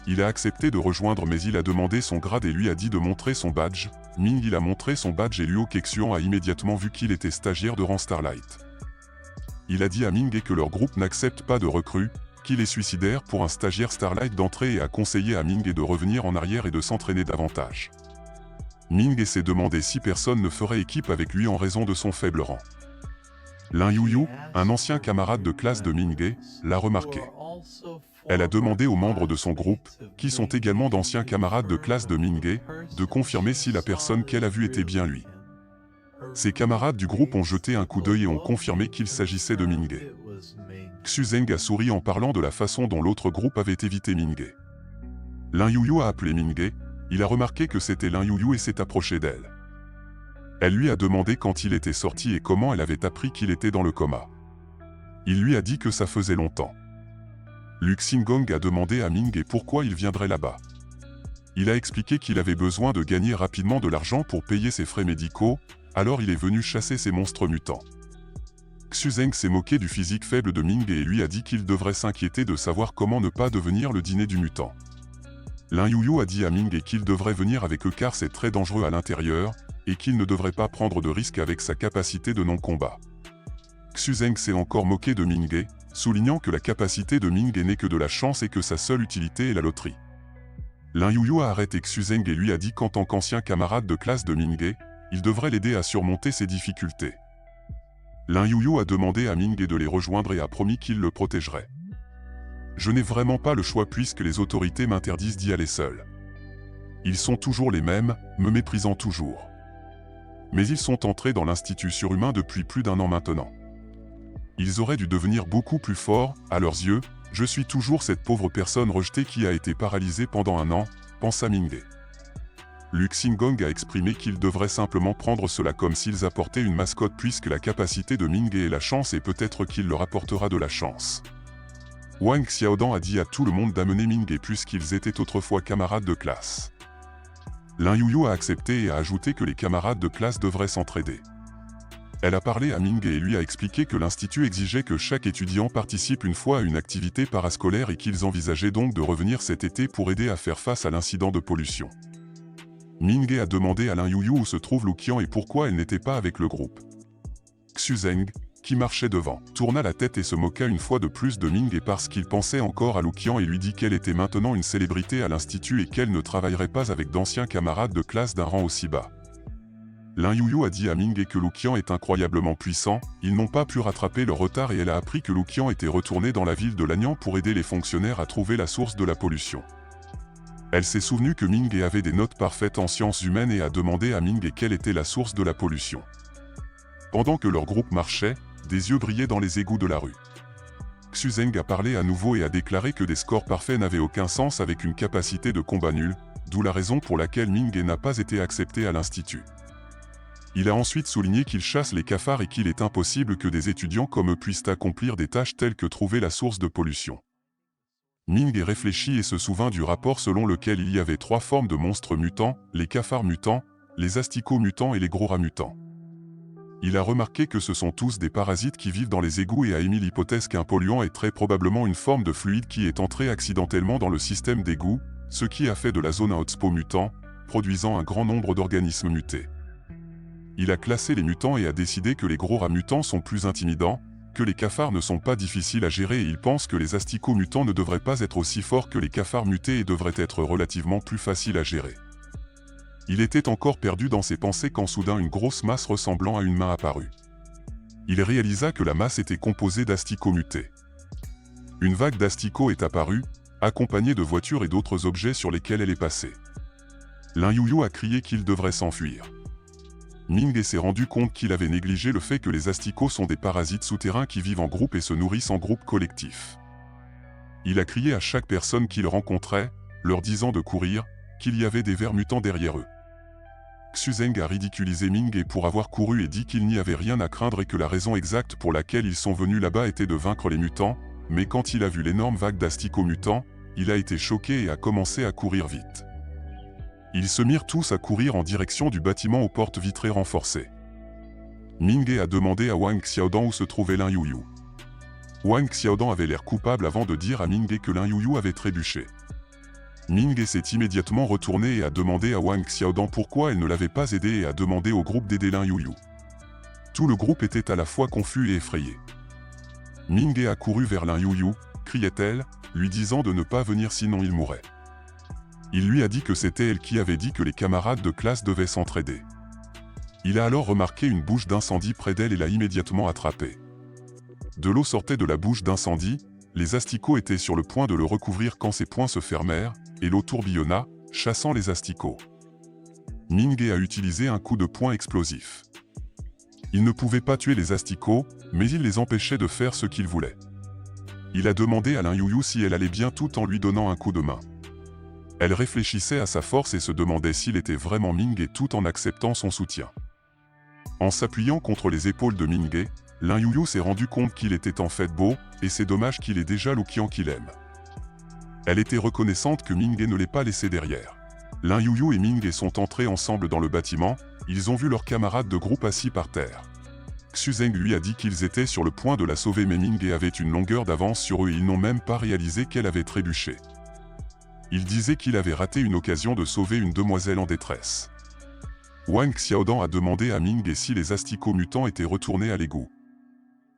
Il a accepté de rejoindre mais il a demandé son grade et lui a dit de montrer son badge. Il a montré son badge et Luo Kexuan a immédiatement vu qu'il était stagiaire de rang Starlight. Il a dit à Ming-Ge que leur groupe n'accepte pas de recrues, qu'il est suicidaire pour un stagiaire Starlight d'entrer et a conseillé à Ming-Ge de revenir en arrière et de s'entraîner davantage. Ming-Ge s'est demandé si personne ne ferait équipe avec lui en raison de son faible rang. Lin Yuyu, un ancien camarade de classe de Ming-Ge, l'a remarqué. Elle a demandé aux membres de son groupe, qui sont également d'anciens camarades de classe de Ming-Ge, de confirmer si la personne qu'elle a vue était bien lui. Ses camarades du groupe ont jeté un coup d'œil et ont confirmé qu'il s'agissait de Ming-Ge. Xu Zeng a souri en parlant de la façon dont l'autre groupe avait évité Ming-Ge. Lin Yuyu a appelé Ming-Ge, il a remarqué que c'était Lin Yuyu et s'est approché d'elle. Elle lui a demandé quand il était sorti et comment elle avait appris qu'il était dans le coma. Il lui a dit que ça faisait longtemps. Lu Xingong a demandé à Ming-Ge pourquoi il viendrait là-bas. Il a expliqué qu'il avait besoin de gagner rapidement de l'argent pour payer ses frais médicaux, alors il est venu chasser ces monstres mutants. Xu Zeng s'est moqué du physique faible de Ming-Ge et lui a dit qu'il devrait s'inquiéter de savoir comment ne pas devenir le dîner du mutant. Lin Yuyu a dit à Ming-Ge qu'il devrait venir avec eux car c'est très dangereux à l'intérieur, et qu'il ne devrait pas prendre de risques avec sa capacité de non-combat. Xu Zeng s'est encore moqué de Ming-Ge, soulignant que la capacité de Ming-Ge n'est que de la chance et que sa seule utilité est la loterie. Lin Yuyu a arrêté Xu Zeng et lui a dit qu'en tant qu'ancien camarade de classe de Ming-Ge, il devrait l'aider à surmonter ses difficultés. Lin Yuyu a demandé à Ming-Ge de les rejoindre et a promis qu'il le protégerait. Je n'ai vraiment pas le choix puisque les autorités m'interdisent d'y aller seul. Ils sont toujours les mêmes, me méprisant toujours. Mais ils sont entrés dans l'institut surhumain depuis plus d'1 an maintenant. Ils auraient dû devenir beaucoup plus forts, à leurs yeux, je suis toujours cette pauvre personne rejetée qui a été paralysée pendant 1 an, pensa Ming-Ge. Lu Xingong a exprimé qu'ils devraient simplement prendre cela comme s'ils apportaient une mascotte puisque la capacité de Ming-Ge est la chance et peut-être qu'il leur apportera de la chance. Wang Xiaodan a dit à tout le monde d'amener Ming-Ge puisqu'ils étaient autrefois camarades de classe. Lin Yuyu a accepté et a ajouté que les camarades de classe devraient s'entraider. Elle a parlé à Ming-Ge et lui a expliqué que l'institut exigeait que chaque étudiant participe une fois à une activité parascolaire et qu'ils envisageaient donc de revenir cet été pour aider à faire face à l'incident de pollution. Ming-Ge a demandé à Lin Yuyu où se trouve Lu Qian et pourquoi elle n'était pas avec le groupe. Xu Zeng, qui marchait devant, tourna la tête et se moqua une fois de plus de Ming parce qu'il pensait encore à Luqian et lui dit qu'elle était maintenant une célébrité à l'institut et qu'elle ne travaillerait pas avec d'anciens camarades de classe d'un rang aussi bas. Lin Youyu a dit à Ming que Luqian est incroyablement puissant, ils n'ont pas pu rattraper leur retard et elle a appris que Luqian était retourné dans la ville de Lanyang pour aider les fonctionnaires à trouver la source de la pollution. Elle s'est souvenue que Ming avait des notes parfaites en sciences humaines et a demandé à Ming quelle était la source de la pollution. Pendant que leur groupe marchait, des yeux brillaient dans les égouts de la rue. Xu Zeng a parlé à nouveau et a déclaré que des scores parfaits n'avaient aucun sens avec une capacité de combat nulle, d'où la raison pour laquelle Ming n'a pas été accepté à l'institut. Il a ensuite souligné qu'il chasse les cafards et qu'il est impossible que des étudiants comme eux puissent accomplir des tâches telles que trouver la source de pollution. Ming réfléchit et se souvint du rapport selon lequel il y avait 3 formes de monstres mutants, les cafards mutants, les asticots mutants et les gros rats mutants. Il a remarqué que ce sont tous des parasites qui vivent dans les égouts et a émis l'hypothèse qu'un polluant est très probablement une forme de fluide qui est entrée accidentellement dans le système d'égouts, ce qui a fait de la zone un hotspot mutant, produisant un grand nombre d'organismes mutés. Il a classé les mutants et a décidé que les gros rats mutants sont plus intimidants, que les cafards ne sont pas difficiles à gérer et il pense que les asticots mutants ne devraient pas être aussi forts que les cafards mutés et devraient être relativement plus faciles à gérer. Il était encore perdu dans ses pensées quand soudain une grosse masse ressemblant à une main apparut. Il réalisa que la masse était composée d'asticots mutés. Une vague d'asticots est apparue, accompagnée de voitures et d'autres objets sur lesquels elle est passée. Lin Youyu a crié qu'il devrait s'enfuir. Ming s'est rendu compte qu'il avait négligé le fait que les asticots sont des parasites souterrains qui vivent en groupe et se nourrissent en groupe collectif. Il a crié à chaque personne qu'il rencontrait, leur disant de courir, qu'il y avait des vers mutants derrière eux. Xu Zeng a ridiculisé Ming pour avoir couru et dit qu'il n'y avait rien à craindre et que la raison exacte pour laquelle ils sont venus là-bas était de vaincre les mutants, mais quand il a vu l'énorme vague d'asticots mutants, il a été choqué et a commencé à courir vite. Ils se mirent tous à courir en direction du bâtiment aux portes vitrées renforcées. Ming a demandé à Wang Xiaodan où se trouvait Lin Youyu. Wang Xiaodan avait l'air coupable avant de dire à Ming que Lin Youyu avait trébuché. Ming s'est immédiatement retourné et a demandé à Wang Xiaodan pourquoi elle ne l'avait pas aidé et a demandé au groupe d'aider Lin Youyu. Tout le groupe était à la fois confus et effrayé. Ming a couru vers Lin Youyu, criait-elle, lui disant de ne pas venir sinon il mourrait. Il lui a dit que c'était elle qui avait dit que les camarades de classe devaient s'entraider. Il a alors remarqué une bouche d'incendie près d'elle et l'a immédiatement attrapée. De l'eau sortait de la bouche d'incendie, les asticots étaient sur le point de le recouvrir quand ses poings se fermèrent, et l'eau tourbillonna, chassant les asticots. Ming a utilisé un coup de poing explosif. Il ne pouvait pas tuer les asticots, mais il les empêchait de faire ce qu'ils voulaient. Il a demandé à Lin Youyu si elle allait bien tout en lui donnant un coup de main. Elle réfléchissait à sa force et se demandait s'il était vraiment Ming tout en acceptant son soutien. En s'appuyant contre les épaules de Ming, Lin Youyu s'est rendu compte qu'il était en fait beau, et c'est dommage qu'il ait déjà Luqian qu'il aime. Elle était reconnaissante que Ming ne l'ait pas laissé derrière. Lin Youyu et Ming sont entrés ensemble dans le bâtiment, ils ont vu leurs camarades de groupe assis par terre. Xu Zeng lui a dit qu'ils étaient sur le point de la sauver mais Ming avait une longueur d'avance sur eux et ils n'ont même pas réalisé qu'elle avait trébuché. Il disait qu'il avait raté une occasion de sauver une demoiselle en détresse. Wang Xiaodan a demandé à Ming si les asticots mutants étaient retournés à l'égout.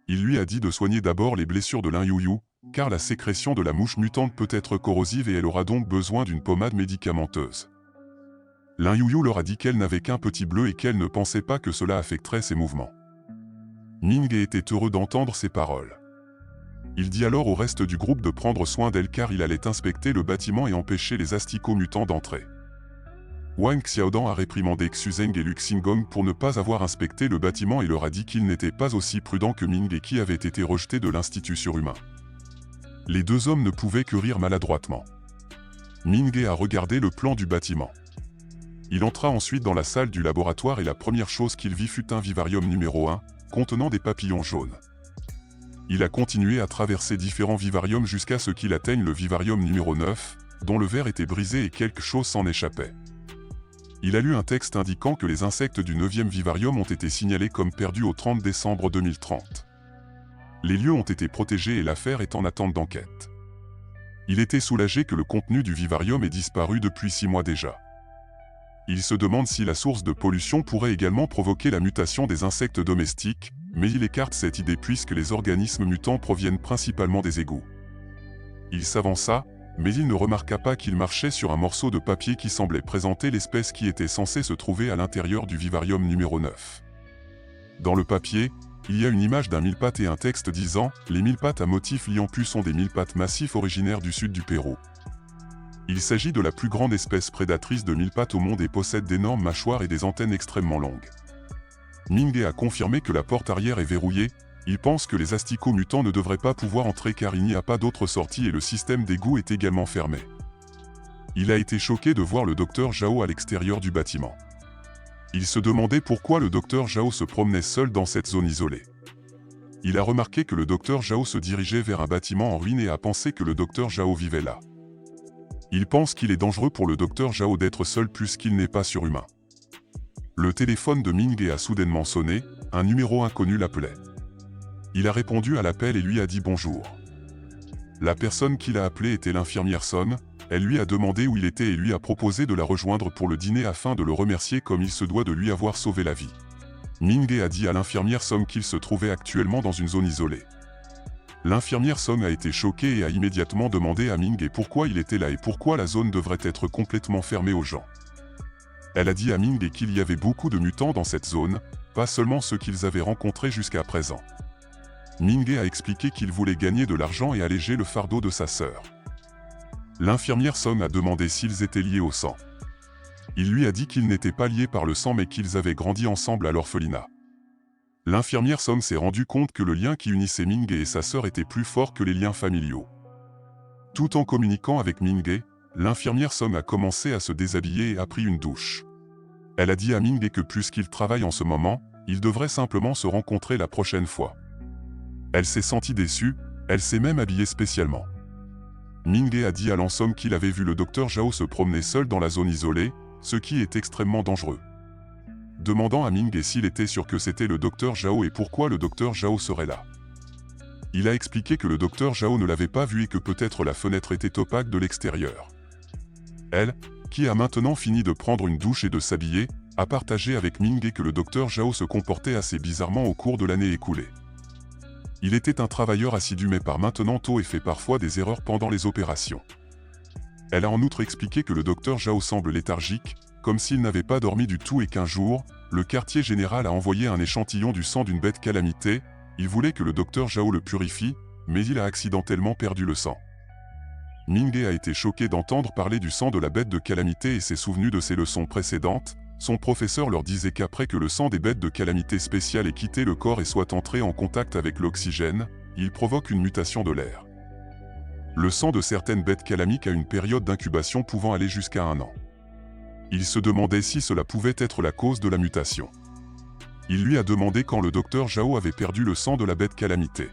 Il lui a dit de soigner d'abord les blessures de Lin Youyu, car la sécrétion de la mouche mutante peut être corrosive et elle aura donc besoin d'une pommade médicamenteuse. Lin Youyu leur a dit qu'elle n'avait qu'un petit bleu et qu'elle ne pensait pas que cela affecterait ses mouvements. Ming était heureux d'entendre ces paroles. Il dit alors au reste du groupe de prendre soin d'elle car il allait inspecter le bâtiment et empêcher les asticots mutants d'entrer. Wang Xiaodan a réprimandé Xu Zeng et Lu Xingong pour ne pas avoir inspecté le bâtiment et leur a dit qu'ils n'étaient pas aussi prudents que Ming et qui avait été rejeté de l'institut surhumain. Les deux hommes ne pouvaient que rire maladroitement. Ming a regardé le plan du bâtiment. Il entra ensuite dans la salle du laboratoire et la première chose qu'il vit fut un vivarium numéro 1, contenant des papillons jaunes. Il a continué à traverser différents vivariums jusqu'à ce qu'il atteigne le vivarium numéro 9, dont le verre était brisé et quelque chose s'en échappait. Il a lu un texte indiquant que les insectes du 9e vivarium ont été signalés comme perdus au 30 décembre 2030. Les lieux ont été protégés et l'affaire est en attente d'enquête. Il était soulagé que le contenu du vivarium ait disparu depuis 6 mois déjà. Il se demande si la source de pollution pourrait également provoquer la mutation des insectes domestiques, mais il écarte cette idée puisque les organismes mutants proviennent principalement des égouts. Il s'avança, mais il ne remarqua pas qu'il marchait sur un morceau de papier qui semblait présenter l'espèce qui était censée se trouver à l'intérieur du vivarium numéro 9. Dans le papier, il y a une image d'un mille-pattes et un texte disant « Les mille-pattes à motif liant pu sont des mille-pattes massifs originaires du sud du Pérou. Il s'agit de la plus grande espèce prédatrice de mille-pattes au monde et possède d'énormes mâchoires et des antennes extrêmement longues. » Mingue a confirmé que la porte arrière est verrouillée. Il pense que les asticots mutants ne devraient pas pouvoir entrer car il n'y a pas d'autre sortie et le système d'égout est également fermé. Il a été choqué de voir le docteur Zhao à l'extérieur du bâtiment. Il se demandait pourquoi le docteur Zhao se promenait seul dans cette zone isolée. Il a remarqué que le docteur Zhao se dirigeait vers un bâtiment en ruine et a pensé que le docteur Zhao vivait là. Il pense qu'il est dangereux pour le docteur Zhao d'être seul puisqu'il n'est pas surhumain. Le téléphone de Mingue a soudainement sonné, un numéro inconnu l'appelait. Il a répondu à l'appel et lui a dit bonjour. La personne qui l'a appelé était l'infirmière Son. Elle lui a demandé où il était et lui a proposé de la rejoindre pour le dîner afin de le remercier comme il se doit de lui avoir sauvé la vie. Mingue a dit à l'infirmière Son qu'il se trouvait actuellement dans une zone isolée. L'infirmière Son a été choquée et a immédiatement demandé à Mingue pourquoi il était là et pourquoi la zone devrait être complètement fermée aux gens. Elle a dit à Mingue qu'il y avait beaucoup de mutants dans cette zone, pas seulement ceux qu'ils avaient rencontrés jusqu'à présent. Mingue a expliqué qu'il voulait gagner de l'argent et alléger le fardeau de sa sœur. L'infirmière Son a demandé s'ils étaient liés au sang. Il lui a dit qu'ils n'étaient pas liés par le sang mais qu'ils avaient grandi ensemble à l'orphelinat. L'infirmière Son s'est rendu compte que le lien qui unissait Mingue et sa sœur était plus fort que les liens familiaux. Tout en communiquant avec Mingue, l'infirmière Son a commencé à se déshabiller et a pris une douche. Elle a dit à Mingue que puisqu'ils travaillent en ce moment, ils devraient simplement se rencontrer la prochaine fois. Elle s'est sentie déçue, elle s'est même habillée spécialement. Mingue a dit à l'ensemble qu'il avait vu le docteur Zhao se promener seul dans la zone isolée, ce qui est extrêmement dangereux. Demandant à Mingue s'il était sûr que c'était le docteur Zhao et pourquoi le docteur Zhao serait là. Il a expliqué que le docteur Zhao ne l'avait pas vu et que peut-être la fenêtre était opaque de l'extérieur. Elle, qui a maintenant fini de prendre une douche et de s'habiller, a partagé avec Mingue que le docteur Zhao se comportait assez bizarrement au cours de l'année écoulée. Il était un travailleur assidu mais part maintenant tôt et fait parfois des erreurs pendant les opérations. Elle a en outre expliqué que le docteur Zhao semble léthargique, comme s'il n'avait pas dormi du tout et qu'un jour, le quartier général a envoyé un échantillon du sang d'une bête calamité. Il voulait que le docteur Zhao le purifie, mais il a accidentellement perdu le sang. Mingue a été choqué d'entendre parler du sang de la bête de calamité et s'est souvenu de ses leçons précédentes. Son professeur leur disait qu'après que le sang des bêtes de calamité spéciale ait quitté le corps et soit entré en contact avec l'oxygène, il provoque une mutation de l'air. Le sang de certaines bêtes calamiques a une période d'incubation pouvant aller jusqu'à 1 an. Il se demandait si cela pouvait être la cause de la mutation. Il lui a demandé quand le docteur Zhao avait perdu le sang de la bête calamité.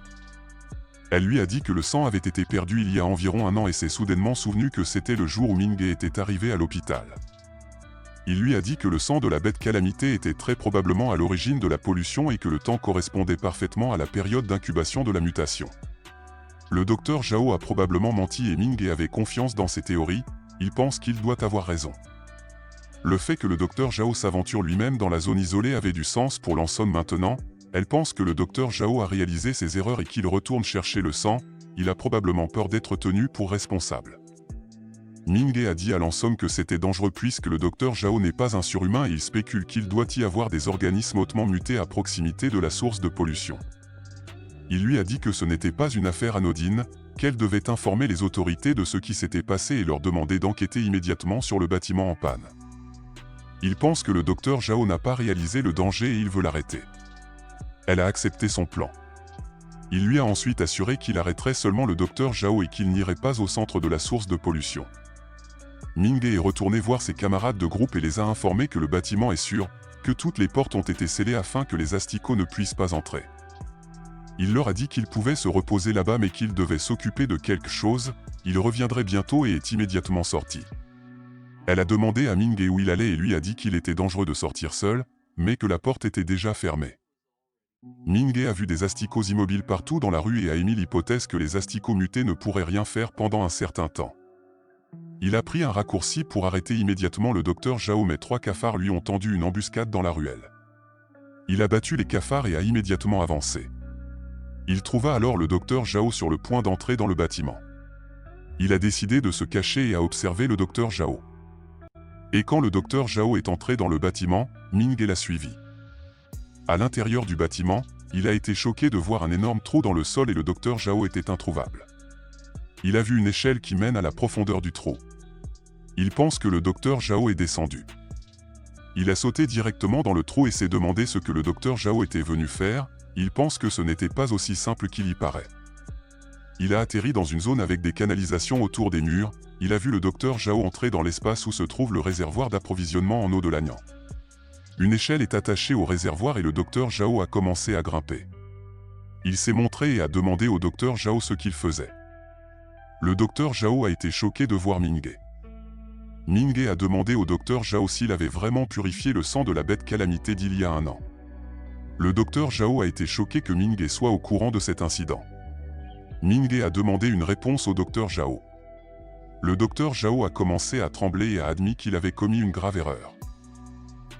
Elle lui a dit que le sang avait été perdu il y a environ 1 an et s'est soudainement souvenu que c'était le jour où Mingue était arrivé à l'hôpital. Il lui a dit que le sang de la bête calamité était très probablement à l'origine de la pollution et que le temps correspondait parfaitement à la période d'incubation de la mutation. Le docteur Zhao a probablement menti et Mingue avait confiance dans ses théories, il pense qu'il doit avoir raison. Le fait que le docteur Zhao s'aventure lui-même dans la zone isolée avait du sens pour Lanson maintenant. Elle pense que le docteur Zhao a réalisé ses erreurs et qu'il retourne chercher le sang. Il a probablement peur d'être tenu pour responsable. Mingue a dit à Lanson que c'était dangereux puisque le docteur Zhao n'est pas un surhumain et il spécule qu'il doit y avoir des organismes hautement mutés à proximité de la source de pollution. Il lui a dit que ce n'était pas une affaire anodine, qu'elle devait informer les autorités de ce qui s'était passé et leur demander d'enquêter immédiatement sur le bâtiment en panne. Il pense que le docteur Zhao n'a pas réalisé le danger et il veut l'arrêter. Elle a accepté son plan. Il lui a ensuite assuré qu'il arrêterait seulement le docteur Zhao et qu'il n'irait pas au centre de la source de pollution. Mingue est retourné voir ses camarades de groupe et les a informés que le bâtiment est sûr, que toutes les portes ont été scellées afin que les asticots ne puissent pas entrer. Il leur a dit qu'ils pouvaient se reposer là-bas mais qu'ils devaient s'occuper de quelque chose, il reviendrait bientôt et est immédiatement sorti. Elle a demandé à Mingue où il allait et lui a dit qu'il était dangereux de sortir seul, mais que la porte était déjà fermée. Mingue a vu des asticots immobiles partout dans la rue et a émis l'hypothèse que les asticots mutés ne pourraient rien faire pendant un certain temps. Il a pris un raccourci pour arrêter immédiatement le docteur Zhao mais 3 cafards lui ont tendu une embuscade dans la ruelle. Il a battu les cafards et a immédiatement avancé. Il trouva alors le docteur Zhao sur le point d'entrer dans le bâtiment. Il a décidé de se cacher et a observé le docteur Zhao. Et quand le docteur Zhao est entré dans le bâtiment, Ming Ge l'a suivi. À l'intérieur du bâtiment, il a été choqué de voir un énorme trou dans le sol et le docteur Zhao était introuvable. Il a vu une échelle qui mène à la profondeur du trou. Il pense que le docteur Zhao est descendu. Il a sauté directement dans le trou et s'est demandé ce que le docteur Zhao était venu faire. Il pense que ce n'était pas aussi simple qu'il y paraît. Il a atterri dans une zone avec des canalisations autour des murs. Il a vu le docteur Zhao entrer dans l'espace où se trouve le réservoir d'approvisionnement en eau de l'Anyang. Une échelle est attachée au réservoir et le docteur Zhao a commencé à grimper. Il s'est montré et a demandé au docteur Zhao ce qu'il faisait. Le docteur Zhao a été choqué de voir Ming Ge. Ming Ge a demandé au docteur Zhao s'il avait vraiment purifié le sang de la bête calamité d'il y a un an. Le docteur Zhao a été choqué que Ming Ge soit au courant de cet incident. Ming Ge a demandé une réponse au docteur Zhao. Le docteur Zhao a commencé à trembler et a admis qu'il avait commis une grave erreur.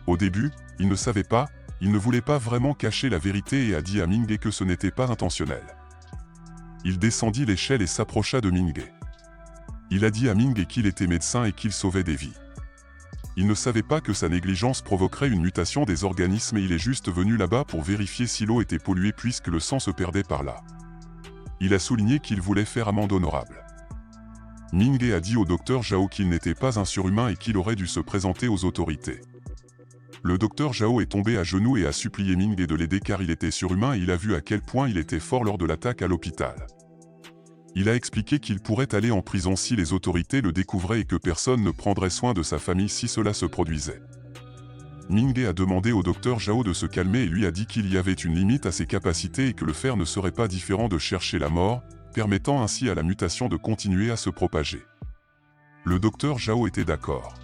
Au début, il ne savait pas, il ne voulait pas vraiment cacher la vérité et a dit à Ming Ge que ce n'était pas intentionnel. Il descendit l'échelle et s'approcha de Ming Ge. Il a dit à Ming Ge qu'il était médecin et qu'il sauvait des vies. Il ne savait pas que sa négligence provoquerait une mutation des organismes et il est juste venu là-bas pour vérifier si l'eau était polluée puisque le sang se perdait par là. Il a souligné qu'il voulait faire amende honorable. Ming Ge a dit au docteur Zhao qu'il n'était pas un surhumain et qu'il aurait dû se présenter aux autorités. Le docteur Zhao est tombé à genoux et a supplié Ming Ge de l'aider car il était surhumain et il a vu à quel point il était fort lors de l'attaque à l'hôpital. Il a expliqué qu'il pourrait aller en prison si les autorités le découvraient et que personne ne prendrait soin de sa famille si cela se produisait. Ming Ge a demandé au docteur Zhao de se calmer et lui a dit qu'il y avait une limite à ses capacités et que le faire ne serait pas différent de chercher la mort, permettant ainsi à la mutation de continuer à se propager. Le docteur Zhao était d'accord.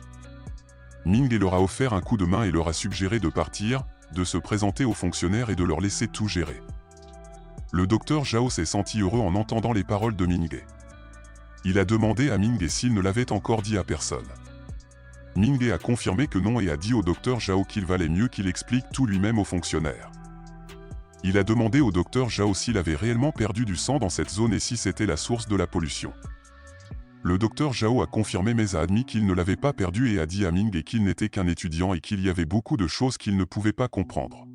Ming Ge leur a offert un coup de main et leur a suggéré de partir, de se présenter aux fonctionnaires et de leur laisser tout gérer. Le docteur Zhao s'est senti heureux en entendant les paroles de Ming Ge. Il a demandé à Ming Ge s'il ne l'avait encore dit à personne. Ming Ge a confirmé que non et a dit au docteur Zhao qu'il valait mieux qu'il explique tout lui-même aux fonctionnaires. Il a demandé au docteur Zhao s'il avait réellement perdu du sang dans cette zone et si c'était la source de la pollution. Le docteur Zhao a confirmé mais a admis qu'il ne l'avait pas perdu et a dit à Ming Ge qu'il n'était qu'un étudiant et qu'il y avait beaucoup de choses qu'il ne pouvait pas comprendre.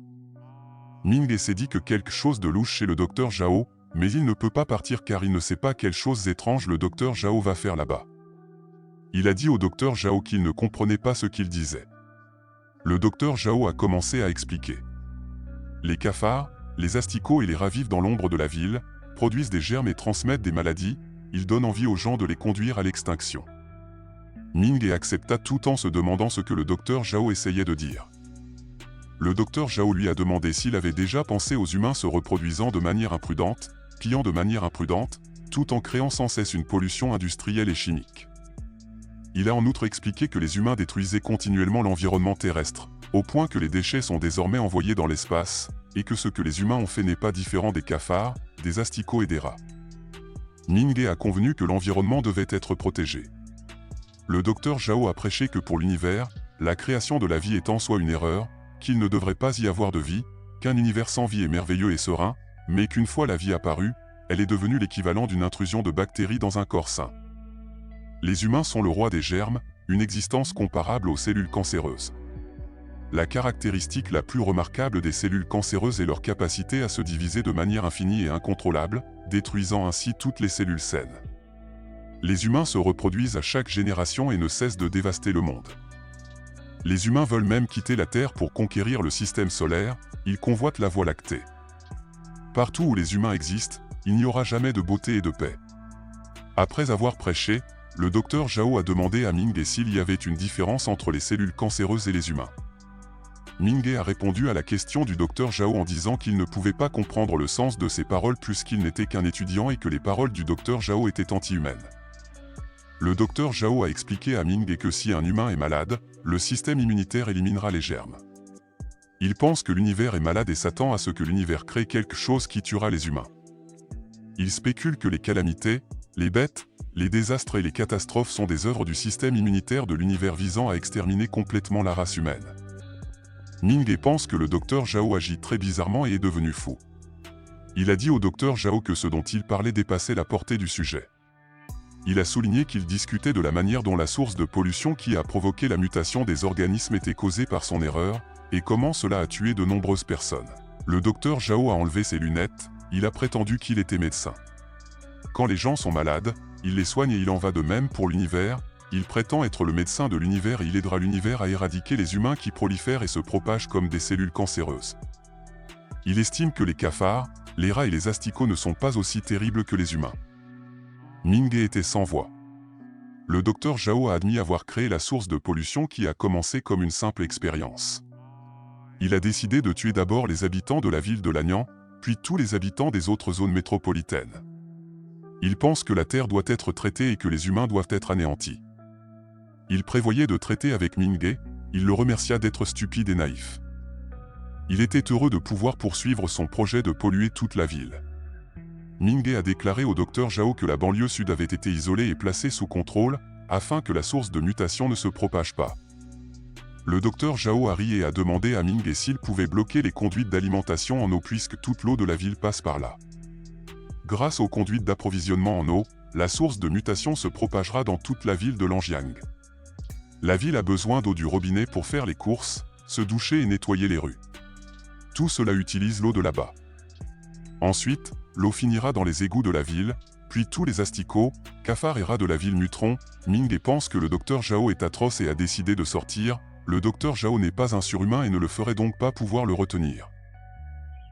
Ming Ge s'est dit que quelque chose de louche chez le docteur Zhao, mais il ne peut pas partir car il ne sait pas quelles choses étranges le docteur Zhao va faire là-bas. Il a dit au docteur Zhao qu'il ne comprenait pas ce qu'il disait. Le docteur Zhao a commencé à expliquer. Les cafards, les asticots et les rats vivent dans l'ombre de la ville, produisent des germes et transmettent des maladies, ils donnent envie aux gens de les conduire à l'extinction. Ming Ge accepta tout en se demandant ce que le docteur Zhao essayait de dire. Le docteur Zhao lui a demandé s'il avait déjà pensé aux humains se reproduisant de manière imprudente, pillant de manière imprudente, tout en créant sans cesse une pollution industrielle et chimique. Il a en outre expliqué que les humains détruisaient continuellement l'environnement terrestre, au point que les déchets sont désormais envoyés dans l'espace, et que ce que les humains ont fait n'est pas différent des cafards, des asticots et des rats. Ming Ge a convenu que l'environnement devait être protégé. Le docteur Zhao a prêché que pour l'univers, la création de la vie est en soi une erreur, qu'il ne devrait pas y avoir de vie, qu'un univers sans vie est merveilleux et serein, mais qu'une fois la vie apparue, elle est devenue l'équivalent d'une intrusion de bactéries dans un corps sain. Les humains sont le roi des germes, une existence comparable aux cellules cancéreuses. La caractéristique la plus remarquable des cellules cancéreuses est leur capacité à se diviser de manière infinie et incontrôlable, détruisant ainsi toutes les cellules saines. Les humains se reproduisent à chaque génération et ne cessent de dévaster le monde. Les humains veulent même quitter la Terre pour conquérir le système solaire, ils convoitent la Voie lactée. Partout où les humains existent, il n'y aura jamais de beauté et de paix. Après avoir prêché, le docteur Zhao a demandé à Ming Ge s'il y avait une différence entre les cellules cancéreuses et les humains. Ming Ge a répondu à la question du docteur Zhao en disant qu'il ne pouvait pas comprendre le sens de ses paroles puisqu'il n'était qu'un étudiant et que les paroles du docteur Zhao étaient anti-humaines. Le docteur Zhao a expliqué à Ming Ge que si un humain est malade, le système immunitaire éliminera les germes. Il pense que l'univers est malade et s'attend à ce que l'univers crée quelque chose qui tuera les humains. Il spécule que les calamités, les bêtes, les désastres et les catastrophes sont des œuvres du système immunitaire de l'univers visant à exterminer complètement la race humaine. Ming pense que le docteur Zhao agit très bizarrement et est devenu fou. Il a dit au docteur Zhao que ce dont il parlait dépassait la portée du sujet. Il a souligné qu'il discutait de la manière dont la source de pollution qui a provoqué la mutation des organismes était causée par son erreur, et comment cela a tué de nombreuses personnes. Le docteur Zhao a enlevé ses lunettes, il a prétendu qu'il était médecin. Quand les gens sont malades, il les soigne et il en va de même pour l'univers, il prétend être le médecin de l'univers et il aidera l'univers à éradiquer les humains qui prolifèrent et se propagent comme des cellules cancéreuses. Il estime que les cafards, les rats et les asticots ne sont pas aussi terribles que les humains. Ming était sans voix. Le docteur Zhao a admis avoir créé la source de pollution qui a commencé comme une simple expérience. Il a décidé de tuer d'abord les habitants de la ville de Lanyang, puis tous les habitants des autres zones métropolitaines. Il pense que la Terre doit être traitée et que les humains doivent être anéantis. Il prévoyait de traiter avec Ming, il le remercia d'être stupide et naïf. Il était heureux de pouvoir poursuivre son projet de polluer toute la ville. Ming a déclaré au docteur Zhao que la banlieue sud avait été isolée et placée sous contrôle, afin que la source de mutation ne se propage pas. Le docteur Zhao a ri et a demandé à Ming s'il pouvait bloquer les conduites d'alimentation en eau puisque toute l'eau de la ville passe par là. Grâce aux conduites d'approvisionnement en eau, la source de mutation se propagera dans toute la ville de Lanyang. La ville a besoin d'eau du robinet pour faire les courses, se doucher et nettoyer les rues. Tout cela utilise l'eau de là-bas. Ensuite, l'eau finira dans les égouts de la ville, puis tous les asticots, cafards et rats de la ville muteront. Ming pense que le docteur Zhao est atroce et a décidé de sortir. Le docteur Zhao n'est pas un surhumain et ne le ferait donc pas pouvoir le retenir.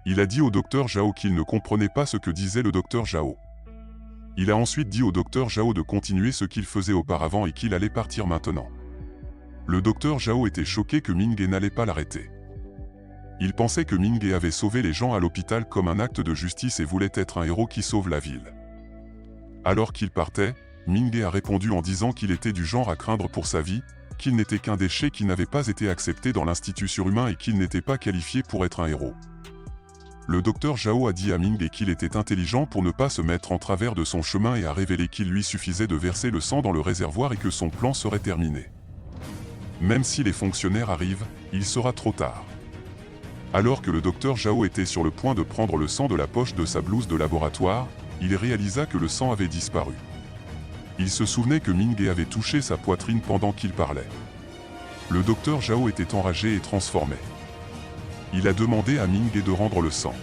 Il a dit au docteur Zhao qu'il ne comprenait pas ce que disait le docteur Zhao. Il a ensuite dit au docteur Zhao de continuer ce qu'il faisait auparavant et qu'il allait partir maintenant. Le docteur Zhao était choqué que Ming n'allait pas l'arrêter. Il pensait que Ming avait sauvé les gens à l'hôpital comme un acte de justice et voulait être un héros qui sauve la ville. Alors qu'il partait, Ming a répondu en disant qu'il était du genre à craindre pour sa vie, qu'il n'était qu'un déchet qui n'avait pas été accepté dans l'institut surhumain et qu'il n'était pas qualifié pour être un héros. Le docteur Zhao a dit à Ming qu'il était intelligent pour ne pas se mettre en travers de son chemin et a révélé qu'il lui suffisait de verser le sang dans le réservoir et que son plan serait terminé. Même si les fonctionnaires arrivent, il sera trop tard. Alors que le docteur Zhao était sur le point de prendre le sang de la poche de sa blouse de laboratoire, il réalisa que le sang avait disparu. Il se souvenait que Ming avait touché sa poitrine pendant qu'il parlait. Le docteur Zhao était enragé et transformé. Il a demandé à Ming de rendre le sang.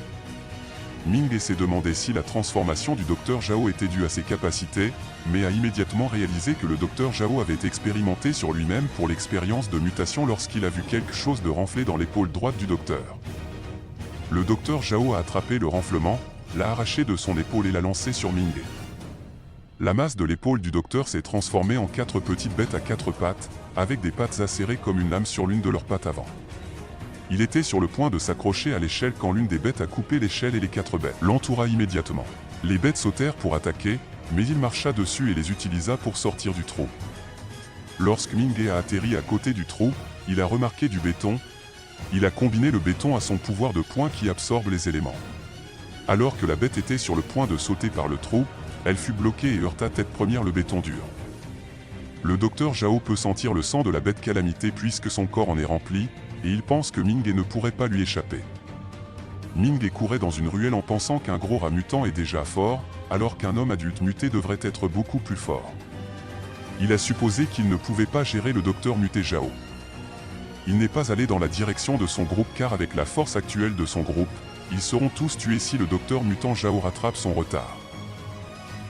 Ming s'est demandé si la transformation du docteur Zhao était due à ses capacités, mais a immédiatement réalisé que le docteur Zhao avait expérimenté sur lui-même pour l'expérience de mutation lorsqu'il a vu quelque chose de renfler dans l'épaule droite du docteur. Le docteur Zhao a attrapé le renflement, l'a arraché de son épaule et l'a lancé sur Ming. La masse de l'épaule du docteur s'est transformée en 4 petites bêtes à 4 pattes, avec des pattes acérées comme une lame sur l'une de leurs pattes avant. Il était sur le point de s'accrocher à l'échelle quand l'une des bêtes a coupé l'échelle et les 4 bêtes l'entoura immédiatement. Les bêtes sautèrent pour attaquer, mais il marcha dessus et les utilisa pour sortir du trou. Lorsque Ming a atterri à côté du trou, il a remarqué du béton. Il a combiné le béton à son pouvoir de poing qui absorbe les éléments. Alors que la bête était sur le point de sauter par le trou, elle fut bloquée et heurta tête première le béton dur. Le docteur Zhao peut sentir le sang de la bête calamité puisque son corps en est rempli, et il pense que Ming ne pourrait pas lui échapper. Ming courait dans une ruelle en pensant qu'un gros rat mutant est déjà fort, alors qu'un homme adulte muté devrait être beaucoup plus fort. Il a supposé qu'il ne pouvait pas gérer le docteur muté Zhao. Il n'est pas allé dans la direction de son groupe car avec la force actuelle de son groupe, ils seront tous tués si le docteur mutant Zhao rattrape son retard.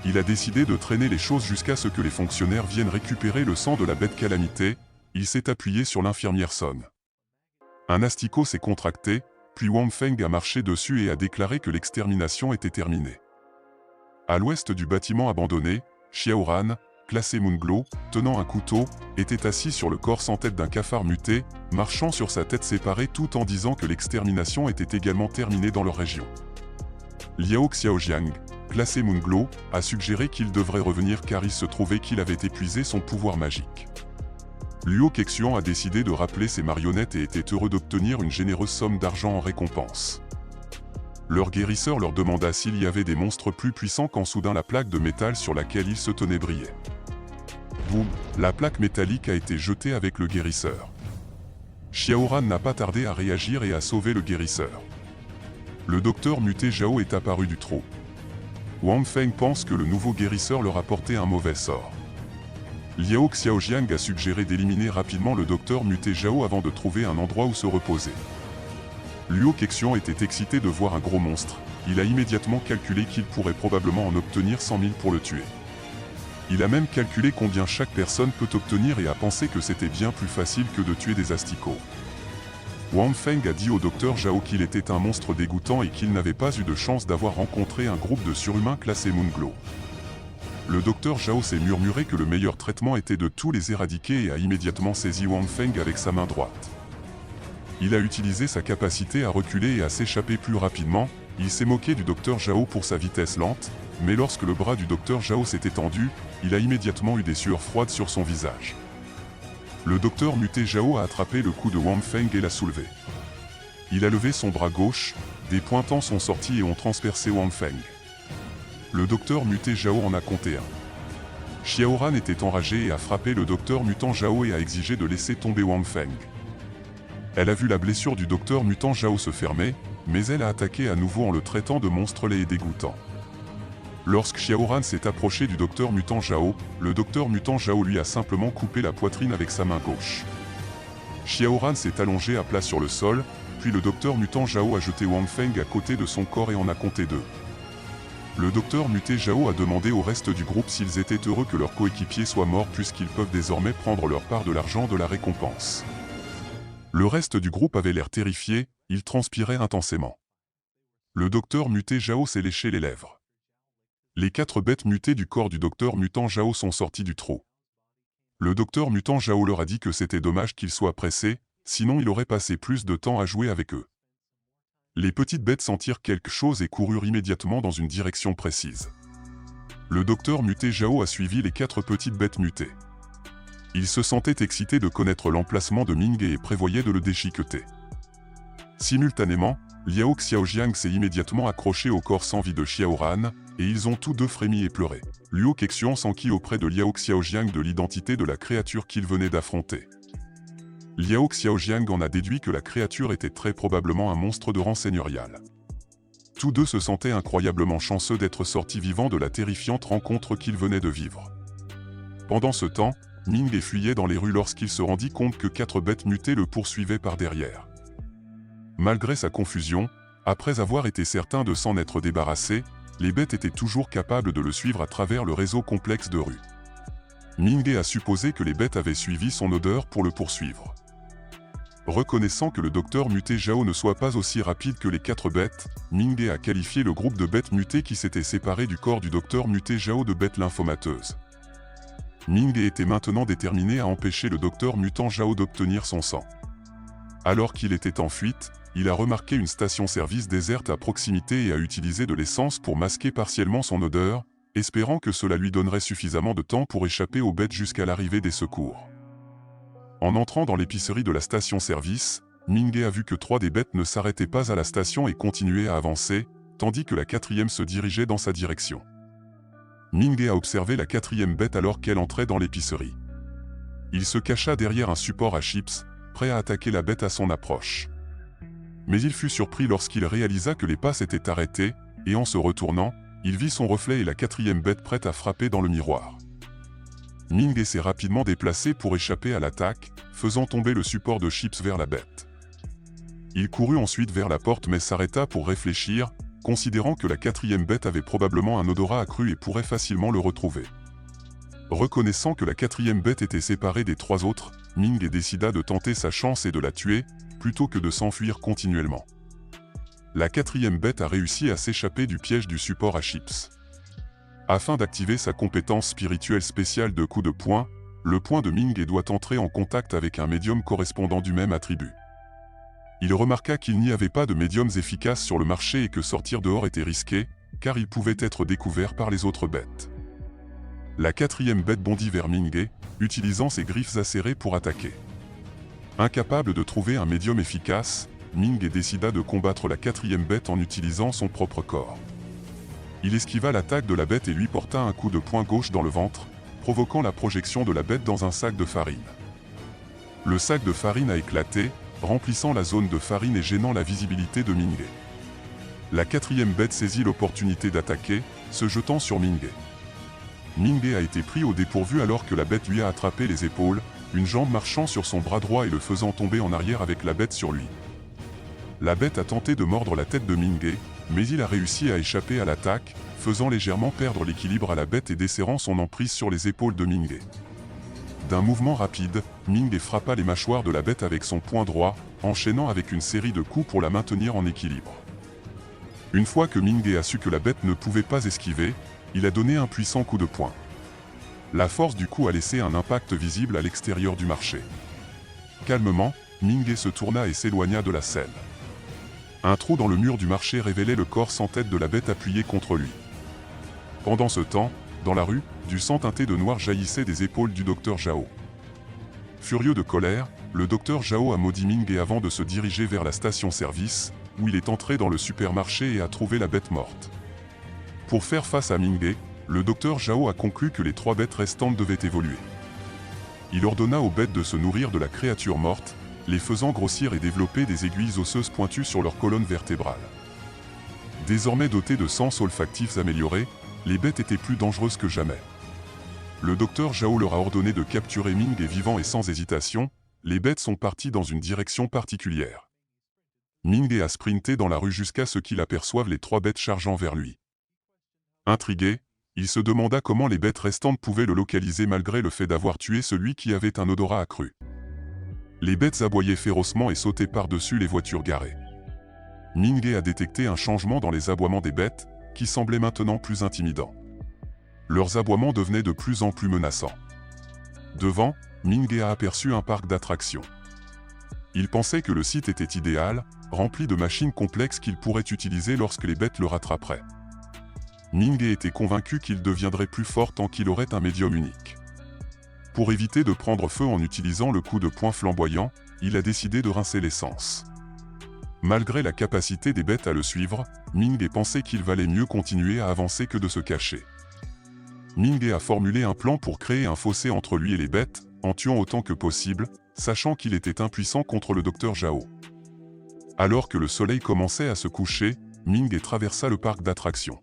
Il a décidé de traîner les choses jusqu'à ce que les fonctionnaires viennent récupérer le sang de la bête calamité. Il s'est appuyé sur l'infirmière Son. Un asticot s'est contracté, puis Wang Feng a marché dessus et a déclaré que l'extermination était terminée. À l'ouest du bâtiment abandonné, Xiaoran, classé Moonglow, tenant un couteau, était assis sur le corps sans tête d'un cafard muté, marchant sur sa tête séparée tout en disant que l'extermination était également terminée dans leur région. Liao Xiaojiang, classé Moonglow, a suggéré qu'il devrait revenir car il se trouvait qu'il avait épuisé son pouvoir magique. Luo Kexian a décidé de rappeler ses marionnettes et était heureux d'obtenir une généreuse somme d'argent en récompense. Leur guérisseur leur demanda s'il y avait des monstres plus puissants quand soudain la plaque de métal sur laquelle ils se tenaient brillait. Boum, la plaque métallique a été jetée avec le guérisseur. Xiaoran n'a pas tardé à réagir et à sauver le guérisseur. Le docteur muté Zhao est apparu du trou. Wang Feng pense que le nouveau guérisseur leur a porté un mauvais sort. Liao Xiaojiang a suggéré d'éliminer rapidement le docteur muté Zhao avant de trouver un endroit où se reposer. Luo Keqiang était excité de voir un gros monstre. Il a immédiatement calculé qu'il pourrait probablement en obtenir 100 000 pour le tuer. Il a même calculé combien chaque personne peut obtenir et a pensé que c'était bien plus facile que de tuer des asticots. Wang Feng a dit au docteur Zhao qu'il était un monstre dégoûtant et qu'il n'avait pas eu de chance d'avoir rencontré un groupe de surhumains classés Moonglow. Le docteur Zhao s'est murmuré que le meilleur traitement était de tous les éradiquer et a immédiatement saisi Wang Feng avec sa main droite. Il a utilisé sa capacité à reculer et à s'échapper plus rapidement. Il s'est moqué du docteur Zhao pour sa vitesse lente, mais lorsque le bras du docteur Zhao s'est étendu, il a immédiatement eu des sueurs froides sur son visage. Le docteur muté Zhao a attrapé le cou de Wang Feng et l'a soulevé. Il a levé son bras gauche, des pointants sont sortis et ont transpercé Wang Feng. Le docteur muté Zhao en a compté un. Xiaoran était enragé et a frappé le docteur mutant Zhao et a exigé de laisser tomber Wang Feng. Elle a vu la blessure du docteur mutant Zhao se fermer, mais elle a attaqué à nouveau en le traitant de monstre laid et dégoûtant. Lorsque Xiaoran s'est approché du docteur mutant Zhao, le docteur mutant Zhao lui a simplement coupé la poitrine avec sa main gauche. Xiaoran s'est allongé à plat sur le sol, puis le docteur mutant Zhao a jeté Wang Feng à côté de son corps et en a compté 2. Le docteur muté Zhao a demandé au reste du groupe s'ils étaient heureux que leur coéquipier soit mort puisqu'ils peuvent désormais prendre leur part de l'argent de la récompense. Le reste du groupe avait l'air terrifié, il transpirait intensément. Le docteur muté Zhao s'est léché les lèvres. Les 4 bêtes mutées du corps du docteur mutant Zhao sont sorties du trou. Le docteur mutant Zhao leur a dit que c'était dommage qu'ils soient pressés, sinon il aurait passé plus de temps à jouer avec eux. Les petites bêtes sentirent quelque chose et coururent immédiatement dans une direction précise. Le docteur muté Zhao a suivi les 4 petites bêtes mutées. Il se sentait excité de connaître l'emplacement de Ming et prévoyait de le déchiqueter. Simultanément, Liao Xiaojiang s'est immédiatement accroché au corps sans vie de Xiaoran, et ils ont tous deux frémi et pleuré. Luo Keqiang s'enquit auprès de Liao Xiaojiang de l'identité de la créature qu'il venait d'affronter. Liao Xiaojiang en a déduit que la créature était très probablement un monstre de rang seigneurial. Tous deux se sentaient incroyablement chanceux d'être sortis vivants de la terrifiante rencontre qu'ils venaient de vivre. Pendant ce temps, Ming fuyait dans les rues lorsqu'il se rendit compte que 4 bêtes mutées le poursuivaient par derrière. Malgré sa confusion, après avoir été certain de s'en être débarrassé, les bêtes étaient toujours capables de le suivre à travers le réseau complexe de rues. Ming a supposé que les bêtes avaient suivi son odeur pour le poursuivre. Reconnaissant que le docteur muté Zhao ne soit pas aussi rapide que les 4 bêtes, Ming a qualifié le groupe de bêtes mutées qui s'étaient séparés du corps du docteur muté Zhao de bêtes lymphomateuses. Ming était maintenant déterminé à empêcher le docteur mutant Zhao d'obtenir son sang. Alors qu'il était en fuite, il a remarqué une station-service déserte à proximité et a utilisé de l'essence pour masquer partiellement son odeur, espérant que cela lui donnerait suffisamment de temps pour échapper aux bêtes jusqu'à l'arrivée des secours. En entrant dans l'épicerie de la station-service, Ming a vu que 3 des bêtes ne s'arrêtaient pas à la station et continuaient à avancer, tandis que la 4e se dirigeait dans sa direction. Ming a observé la 4e bête alors qu'elle entrait dans l'épicerie. Il se cacha derrière un support à chips, prêt à attaquer la bête à son approche. Mais il fut surpris lorsqu'il réalisa que les pas s'étaient arrêtés, et en se retournant, il vit son reflet et la 4e bête prête à frapper dans le miroir. Ming s'est rapidement déplacé pour échapper à l'attaque, faisant tomber le support de chips vers la bête. Il courut ensuite vers la porte mais s'arrêta pour réfléchir, considérant que la 4e bête avait probablement un odorat accru et pourrait facilement le retrouver. Reconnaissant que la 4e bête était séparée des 3 autres, Ming décida de tenter sa chance et de la tuer, plutôt que de s'enfuir continuellement. La 4e bête a réussi à s'échapper du piège du support à chips. Afin d'activer sa compétence spirituelle spéciale de coup de poing, le poing de Ming doit entrer en contact avec un médium correspondant du même attribut. Il remarqua qu'il n'y avait pas de médiums efficaces sur le marché et que sortir dehors était risqué, car il pouvait être découvert par les autres bêtes. La 4e bête bondit vers Ming, utilisant ses griffes acérées pour attaquer. Incapable de trouver un médium efficace, Ming décida de combattre la 4e bête en utilisant son propre corps. Il esquiva l'attaque de la bête et lui porta un coup de poing gauche dans le ventre, provoquant la projection de la bête dans un sac de farine. Le sac de farine a éclaté, remplissant la zone de farine et gênant la visibilité de Minghe. La quatrième bête saisit l'opportunité d'attaquer, se jetant sur Minghe. Minghe a été pris au dépourvu alors que la bête lui a attrapé les épaules, une jambe marchant sur son bras droit et le faisant tomber en arrière avec la bête sur lui. La bête a tenté de mordre la tête de Minghe, mais il a réussi à échapper à l'attaque, faisant légèrement perdre l'équilibre à la bête et desserrant son emprise sur les épaules de Minghe. D'un mouvement rapide, Minghe frappa les mâchoires de la bête avec son poing droit, enchaînant avec une série de coups pour la maintenir en équilibre. Une fois que Minghe a su que la bête ne pouvait pas esquiver, il a donné un puissant coup de poing. La force du coup a laissé un impact visible à l'extérieur du marché. Calmement, Minghe se tourna et s'éloigna de la scène. Un trou dans le mur du marché révélait le corps sans tête de la bête appuyé contre lui. Pendant ce temps, dans la rue, du sang teinté de noir jaillissait des épaules du docteur Zhao. Furieux de colère, le docteur Zhao a maudit Minghe avant de se diriger vers la station-service, où il est entré dans le supermarché et a trouvé la bête morte. Pour faire face à Minghe, le docteur Zhao a conclu que les 3 bêtes restantes devaient évoluer. Il ordonna aux bêtes de se nourrir de la créature morte, les faisant grossir et développer des aiguilles osseuses pointues sur leur colonne vertébrale. Désormais dotées de sens olfactifs améliorés, les bêtes étaient plus dangereuses que jamais. Le docteur Zhao leur a ordonné de capturer Minghe vivant et sans hésitation, les bêtes sont parties dans une direction particulière. Minghe a sprinté dans la rue jusqu'à ce qu'il aperçoive les 3 bêtes chargeant vers lui. Intrigué, il se demanda comment les bêtes restantes pouvaient le localiser malgré le fait d'avoir tué celui qui avait un odorat accru. Les bêtes aboyaient férocement et sautaient par-dessus les voitures garées. Minghe a détecté un changement dans les aboiements des bêtes, qui semblaient maintenant plus intimidants. Leurs aboiements devenaient de plus en plus menaçants. Devant, Minghe a aperçu un parc d'attractions. Il pensait que le site était idéal, rempli de machines complexes qu'il pourrait utiliser lorsque les bêtes le rattraperaient. Minghe était convaincu qu'il deviendrait plus fort tant qu'il aurait un médium unique. Pour éviter de prendre feu en utilisant le coup de poing flamboyant, il a décidé de rincer l'essence. Malgré la capacité des bêtes à le suivre, Minghe pensait qu'il valait mieux continuer à avancer que de se cacher. Minghe a formulé un plan pour créer un fossé entre lui et les bêtes, en tuant autant que possible, sachant qu'il était impuissant contre le docteur Zhao. Alors que le soleil commençait à se coucher, Minghe traversa le parc d'attractions.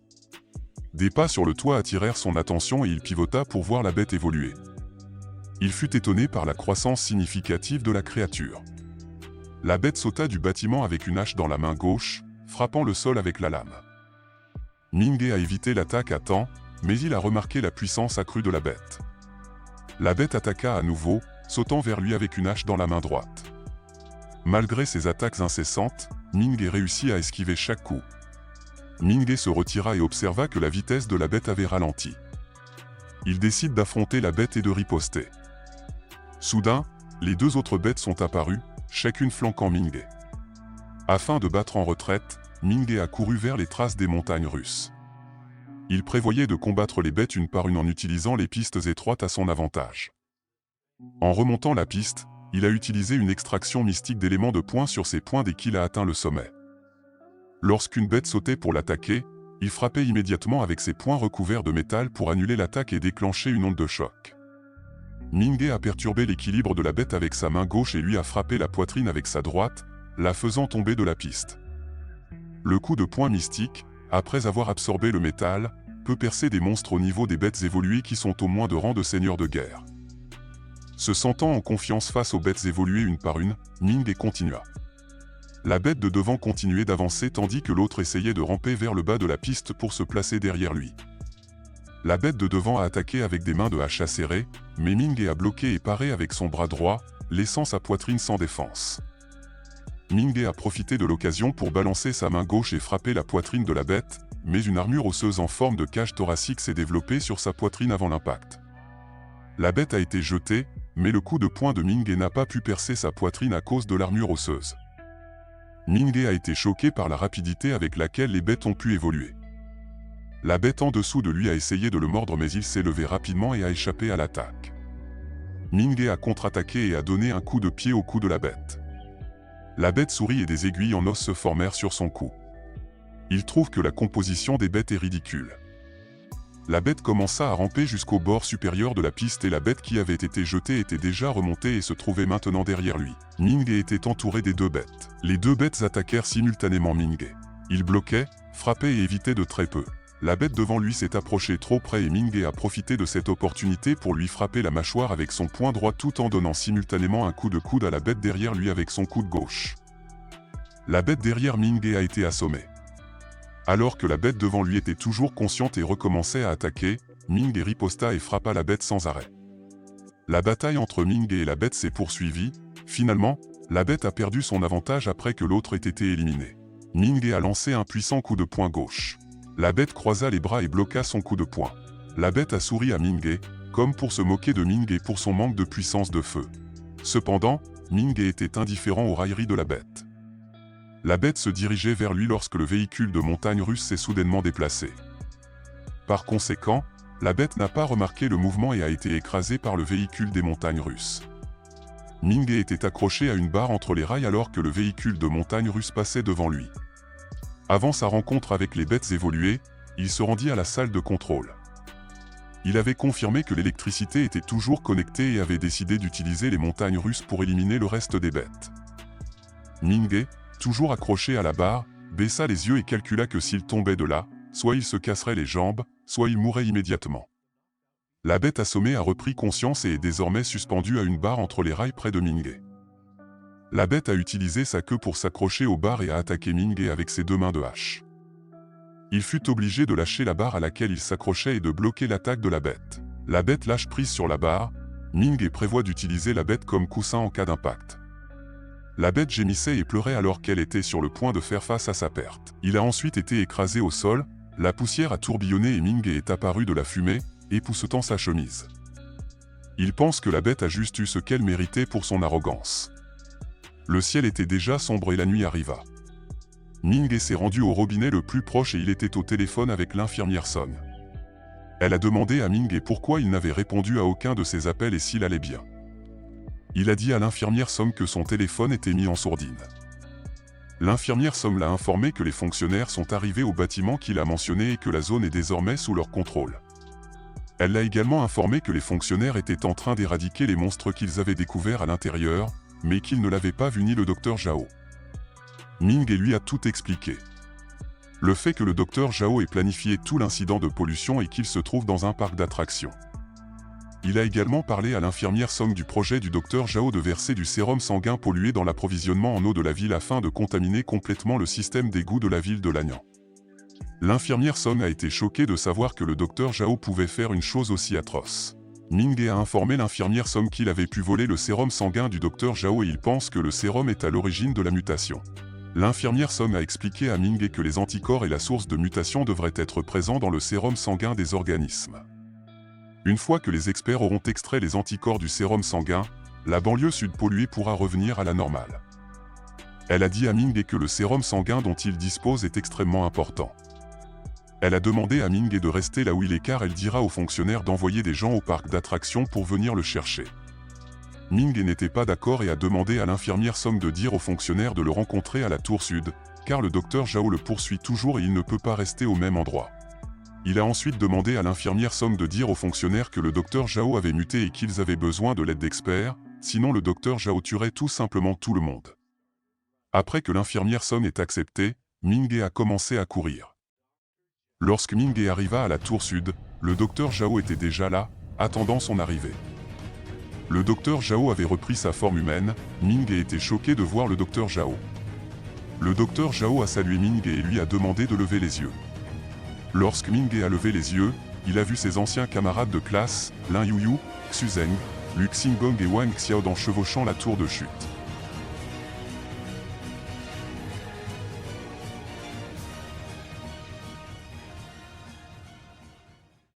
Des pas sur le toit attirèrent son attention et il pivota pour voir la bête évoluer. Il fut étonné par la croissance significative de la créature. La bête sauta du bâtiment avec une hache dans la main gauche, frappant le sol avec la lame. Minghe a évité l'attaque à temps, mais il a remarqué la puissance accrue de la bête. La bête attaqua à nouveau, sautant vers lui avec une hache dans la main droite. Malgré ses attaques incessantes, Minghe réussit à esquiver chaque coup. Minghe se retira et observa que la vitesse de la bête avait ralenti. Il décide d'affronter la bête et de riposter. Soudain, les 2 autres bêtes sont apparues, chacune flanquant Minghe. Afin de battre en retraite, Minghe a couru vers les traces des montagnes russes. Il prévoyait de combattre les bêtes une par une en utilisant les pistes étroites à son avantage. En remontant la piste, il a utilisé une extraction mystique d'éléments de poing sur ses poings dès qu'il a atteint le sommet. Lorsqu'une bête sautait pour l'attaquer, il frappait immédiatement avec ses poings recouverts de métal pour annuler l'attaque et déclencher une onde de choc. Minghe a perturbé l'équilibre de la bête avec sa main gauche et lui a frappé la poitrine avec sa droite, la faisant tomber de la piste. Le coup de poing mystique, après avoir absorbé le métal, peut percer des monstres au niveau des bêtes évoluées qui sont au moins de rang de seigneurs de guerre. Se sentant en confiance face aux bêtes évoluées une par une, Minghe continua. La bête de devant continuait d'avancer tandis que l'autre essayait de ramper vers le bas de la piste pour se placer derrière lui. La bête de devant a attaqué avec des mains de hache acérées, mais Minghe a bloqué et paré avec son bras droit, laissant sa poitrine sans défense. Minghe a profité de l'occasion pour balancer sa main gauche et frapper la poitrine de la bête, mais une armure osseuse en forme de cage thoracique s'est développée sur sa poitrine avant l'impact. La bête a été jetée, mais le coup de poing de Minghe n'a pas pu percer sa poitrine à cause de l'armure osseuse. Minghe a été choqué par la rapidité avec laquelle les bêtes ont pu évoluer. La bête en dessous de lui a essayé de le mordre mais il s'est levé rapidement et a échappé à l'attaque. Minghe a contre-attaqué et a donné un coup de pied au cou de la bête. La bête sourit et des aiguilles en os se formèrent sur son cou. Il trouve que la composition des bêtes est ridicule. La bête commença à ramper jusqu'au bord supérieur de la piste et la bête qui avait été jetée était déjà remontée et se trouvait maintenant derrière lui. Ming était entouré des deux bêtes. Les deux bêtes attaquèrent simultanément Ming. Ils bloquaient, frappaient et évitaient de très peu. La bête devant lui s'est approchée trop près et Ming a profité de cette opportunité pour lui frapper la mâchoire avec son poing droit tout en donnant simultanément un coup de coude à la bête derrière lui avec son coude gauche. La bête derrière Ming a été assommée. Alors que la bête devant lui était toujours consciente et recommençait à attaquer, Ming riposta et frappa la bête sans arrêt. La bataille entre Ming et la bête s'est poursuivie. Finalement, la bête a perdu son avantage après que l'autre ait été éliminé. Ming a lancé un puissant coup de poing gauche. La bête croisa les bras et bloqua son coup de poing. La bête a souri à Ming, comme pour se moquer de Ming et pour son manque de puissance de feu. Cependant, Ming était indifférent aux railleries de la bête. La bête se dirigeait vers lui lorsque le véhicule de montagne russe s'est soudainement déplacé. Par conséquent, la bête n'a pas remarqué le mouvement et a été écrasée par le véhicule des montagnes russes. Ming était accroché à une barre entre les rails alors que le véhicule de montagne russe passait devant lui. Avant sa rencontre avec les bêtes évoluées, il se rendit à la salle de contrôle. Il avait confirmé que l'électricité était toujours connectée et avait décidé d'utiliser les montagnes russes pour éliminer le reste des bêtes. Ming, toujours accroché à la barre, baissa les yeux et calcula que s'il tombait de là, soit il se casserait les jambes, soit il mourrait immédiatement. La bête assommée a repris conscience et est désormais suspendue à une barre entre les rails près de Ming. La bête a utilisé sa queue pour s'accrocher aux barres et a attaqué Ming avec ses deux mains de hache. Il fut obligé de lâcher la barre à laquelle il s'accrochait et de bloquer l'attaque de la bête. La bête lâche prise sur la barre, Ming prévoit d'utiliser la bête comme coussin en cas d'impact. La bête gémissait et pleurait alors qu'elle était sur le point de faire face à sa perte. Il a ensuite été écrasé au sol, la poussière a tourbillonné et Ming est apparu de la fumée, époussetant sa chemise. Il pense que la bête a juste eu ce qu'elle méritait pour son arrogance. Le ciel était déjà sombre et la nuit arriva. Ming s'est rendu au robinet le plus proche et il était au téléphone avec l'infirmière Song. Elle a demandé à Ming pourquoi il n'avait répondu à aucun de ses appels et s'il allait bien. Il a dit à l'infirmière Song que son téléphone était mis en sourdine. L'infirmière Song l'a informé que les fonctionnaires sont arrivés au bâtiment qu'il a mentionné et que la zone est désormais sous leur contrôle. Elle l'a également informé que les fonctionnaires étaient en train d'éradiquer les monstres qu'ils avaient découverts à l'intérieur, mais qu'ils ne l'avaient pas vu ni le docteur Zhao. Ming lui a tout expliqué. Le fait que le docteur Zhao ait planifié tout l'incident de pollution et qu'il se trouve dans un parc d'attractions. Il a également parlé à l'infirmière Song du projet du docteur Zhao de verser du sérum sanguin pollué dans l'approvisionnement en eau de la ville afin de contaminer complètement le système d'égout de la ville de Lanyang. L'infirmière Song a été choquée de savoir que le docteur Zhao pouvait faire une chose aussi atroce. Ming a informé l'infirmière Song qu'il avait pu voler le sérum sanguin du docteur Zhao et il pense que le sérum est à l'origine de la mutation. L'infirmière Song a expliqué à Ming que les anticorps et la source de mutation devraient être présents dans le sérum sanguin des organismes. Une fois que les experts auront extrait les anticorps du sérum sanguin, la banlieue sud polluée pourra revenir à la normale. Elle a dit à Ming que le sérum sanguin dont il dispose est extrêmement important. Elle a demandé à Ming de rester là où il est car elle dira aux fonctionnaires d'envoyer des gens au parc d'attractions pour venir le chercher. Ming n'était pas d'accord et a demandé à l'infirmière Song de dire aux fonctionnaires de le rencontrer à la tour sud, car le docteur Zhao le poursuit toujours et il ne peut pas rester au même endroit. Il a ensuite demandé à l'infirmière Song de dire aux fonctionnaires que le docteur Zhao avait muté et qu'ils avaient besoin de l'aide d'experts, sinon le docteur Zhao tuerait tout simplement tout le monde. Après que l'infirmière Song ait accepté, Ming a commencé à courir. Lorsque Ming arriva à la tour sud, le docteur Zhao était déjà là, attendant son arrivée. Le docteur Zhao avait repris sa forme humaine, Ming était choqué de voir le docteur Zhao. Le docteur Zhao a salué Ming et lui a demandé de lever les yeux. Lorsque Ming a levé les yeux, il a vu ses anciens camarades de classe, Lin Yuyu, Xu Zeng, Lu Xinggong et Wang Xiaodong chevauchant la tour de chute.